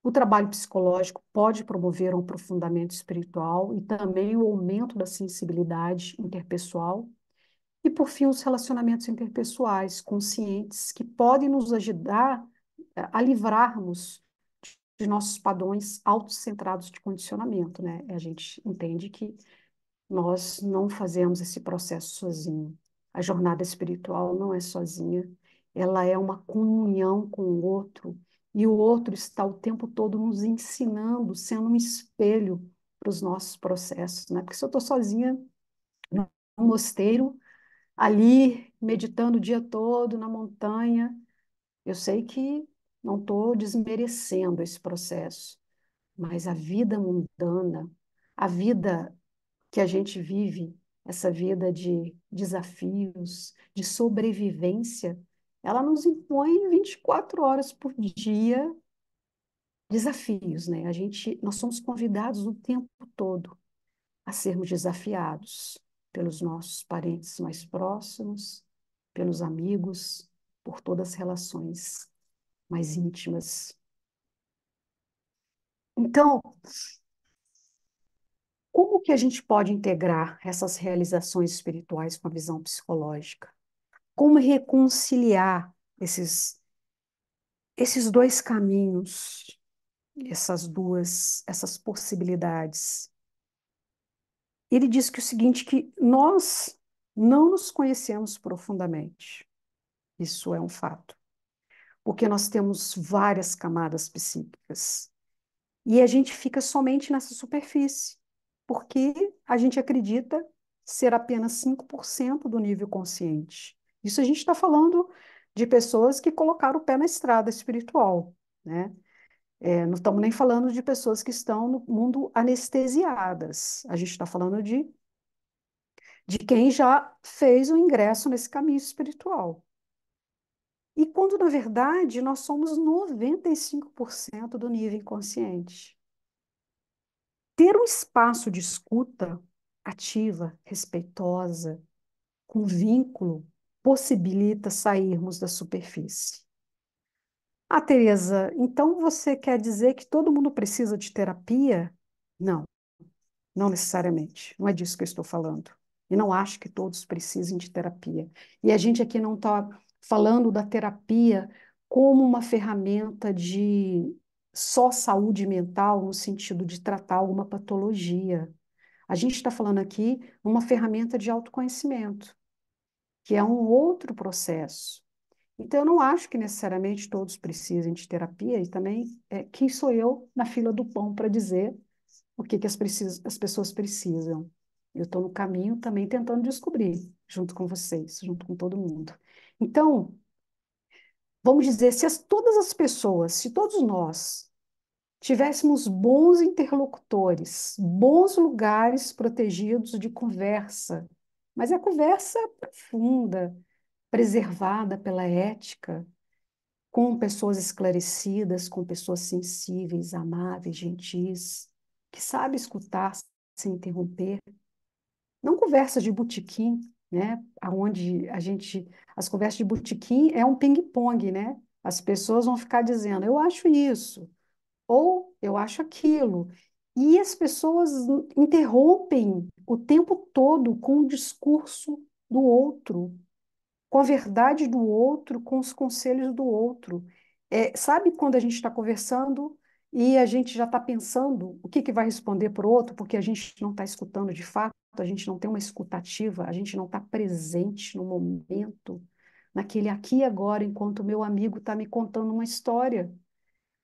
Speaker 2: O trabalho psicológico pode promover um aprofundamento espiritual e também o aumento da sensibilidade interpessoal. E, por fim, os relacionamentos interpessoais conscientes que podem nos ajudar a livrarmos de nossos padrões autocentrados de condicionamento, né? A gente entende que nós não fazemos esse processo sozinho. A jornada espiritual não é sozinha, ela é uma comunhão com o outro, e o outro está o tempo todo nos ensinando, sendo um espelho para os nossos processos, né? Porque se eu estou sozinha no mosteiro, ali, meditando o dia todo na montanha, eu sei que não estou desmerecendo esse processo, mas a vida mundana, a vida que a gente vive, essa vida de desafios, de sobrevivência, ela nos impõe 24 horas por dia desafios, né? Nós somos convidados o tempo todo a sermos desafiados pelos nossos parentes mais próximos, pelos amigos, por todas as relações mais íntimas. Então, como que a gente pode integrar essas realizações espirituais com a visão psicológica? Como reconciliar esses dois caminhos, essas possibilidades? Ele diz que o seguinte, que nós não nos conhecemos profundamente. Isso é um fato, porque nós temos várias camadas psíquicas. E a gente fica somente nessa superfície, porque a gente acredita ser apenas 5% do nível consciente. Isso a gente está falando de pessoas que colocaram o pé na estrada espiritual, né? Não estamos nem falando de pessoas que estão no mundo anestesiadas. A gente está falando de quem já fez o ingresso nesse caminho espiritual. E quando, na verdade, nós somos 95% do nível inconsciente. Ter um espaço de escuta ativa, respeitosa, com vínculo, possibilita sairmos da superfície. Ah, Tereza, então você quer dizer que todo mundo precisa de terapia? Não, não necessariamente. Não é disso que eu estou falando. E não acho que todos precisem de terapia. E a gente aqui não está falando da terapia como uma ferramenta de só saúde mental, no sentido de tratar alguma patologia. A gente está falando aqui uma ferramenta de autoconhecimento, que é um outro processo. Então, eu não acho que necessariamente todos precisem de terapia, e também quem sou eu na fila do pão para dizer o que, que as pessoas precisam. Eu estou no caminho também tentando descobrir, junto com vocês, junto com todo mundo. Então, vamos dizer, todas as pessoas, se todos nós tivéssemos bons interlocutores, bons lugares protegidos de conversa, mas é conversa profunda, preservada pela ética, com pessoas esclarecidas, com pessoas sensíveis, amáveis, gentis, que sabe escutar sem interromper. Não conversa de botequim, né? Aonde as conversas de botequim é um ping-pong, né? As pessoas vão ficar dizendo, eu acho isso, ou eu acho aquilo. E as pessoas interrompem o tempo todo com o discurso do outro, com a verdade do outro, com os conselhos do outro. Sabe quando a gente está conversando e a gente já está pensando o que, que vai responder para o outro, porque a gente não está escutando de fato, a gente não tem uma escutativa, a gente não está presente no momento, naquele aqui e agora, enquanto o meu amigo está me contando uma história.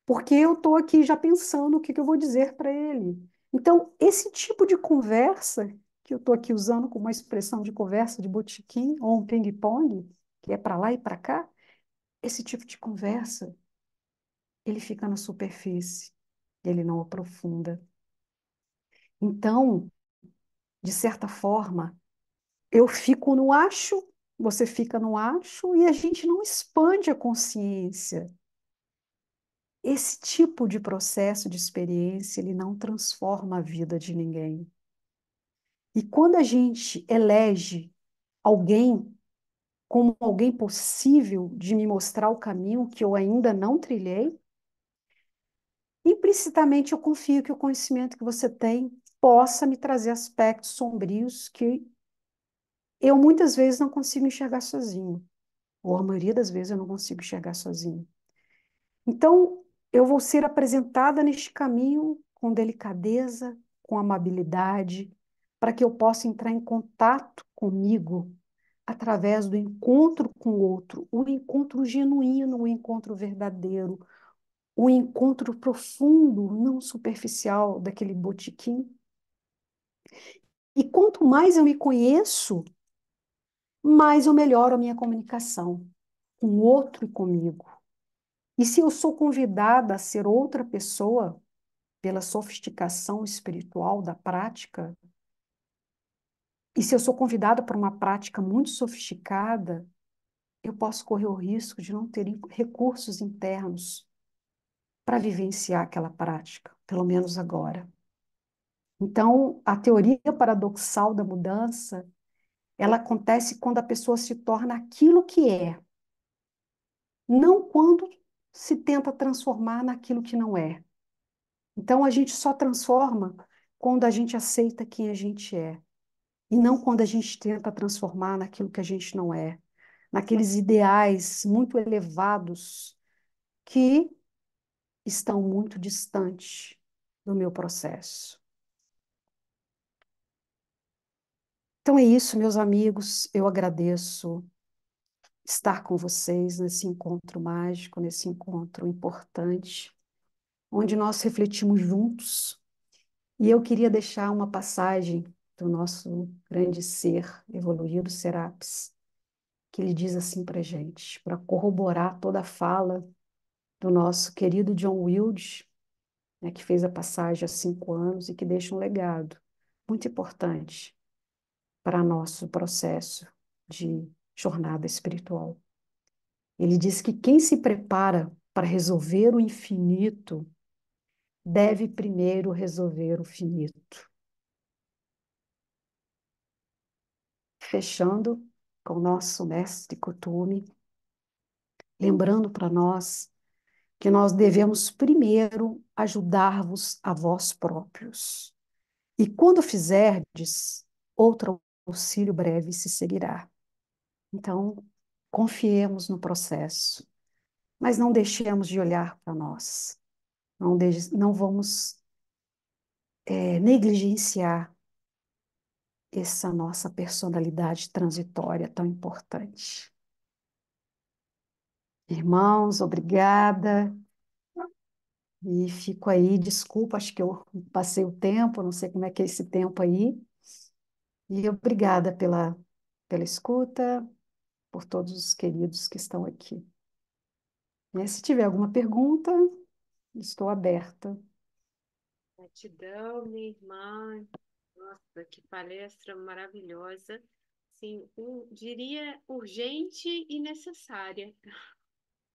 Speaker 2: Porque eu estou aqui já pensando o que, que eu vou dizer para ele. Então, esse tipo de conversa, que eu estou aqui usando como uma expressão de conversa de botequim, ou um ping-pong, que é para lá e para cá, esse tipo de conversa, ele fica na superfície, ele não aprofunda. Então, de certa forma, eu fico no acho, você fica no acho, e a gente não expande a consciência. Esse tipo de processo de experiência, ele não transforma a vida de ninguém. E quando a gente elege alguém como alguém possível de me mostrar o caminho que eu ainda não trilhei, implicitamente eu confio que o conhecimento que você tem possa me trazer aspectos sombrios que eu muitas vezes não consigo enxergar sozinho, ou a maioria das vezes eu não consigo enxergar sozinho. Então, eu vou ser apresentada neste caminho com delicadeza, com amabilidade, para que eu possa entrar em contato comigo através do encontro com o outro, o encontro genuíno, o encontro verdadeiro, o encontro profundo, não superficial daquele botequim. E quanto mais eu me conheço, mais eu melhoro a minha comunicação com o outro e comigo. E se eu sou convidada a ser outra pessoa, pela sofisticação espiritual da prática, e se eu sou convidada para uma prática muito sofisticada, eu posso correr o risco de não ter recursos internos para vivenciar aquela prática, pelo menos agora. Então, a teoria paradoxal da mudança, ela acontece quando a pessoa se torna aquilo que é, não quando se tenta transformar naquilo que não é. Então, a gente só transforma quando a gente aceita quem a gente é. E não quando a gente tenta transformar naquilo que a gente não é, naqueles ideais muito elevados que estão muito distantes do meu processo. Então é isso, meus amigos. Eu agradeço estar com vocês nesse encontro mágico, nesse encontro importante, onde nós refletimos juntos. E eu queria deixar uma passagem do nosso grande ser evoluído, Serapis, que ele diz assim para a gente, para corroborar toda a fala do nosso querido John Wilde, né, que fez a passagem há 5 anos e que deixa um legado muito importante para nosso processo de jornada espiritual. Ele diz que quem se prepara para resolver o infinito deve primeiro resolver o finito. Fechando com o nosso mestre Kuthumi, lembrando para nós que nós devemos primeiro ajudar-vos a vós próprios. E quando fizerdes, outro auxílio breve se seguirá. Então, confiemos no processo, mas não deixemos de olhar para nós. Não vamos negligenciar essa nossa personalidade transitória tão importante. Irmãos, obrigada. E fico aí, desculpa, acho que eu passei o tempo, não sei como é que é esse tempo aí. E obrigada pela escuta, por todos os queridos que estão aqui. Se tiver alguma pergunta, estou aberta.
Speaker 3: Gratidão, minha irmã. Nossa, que palestra maravilhosa. Sim, diria urgente e necessária.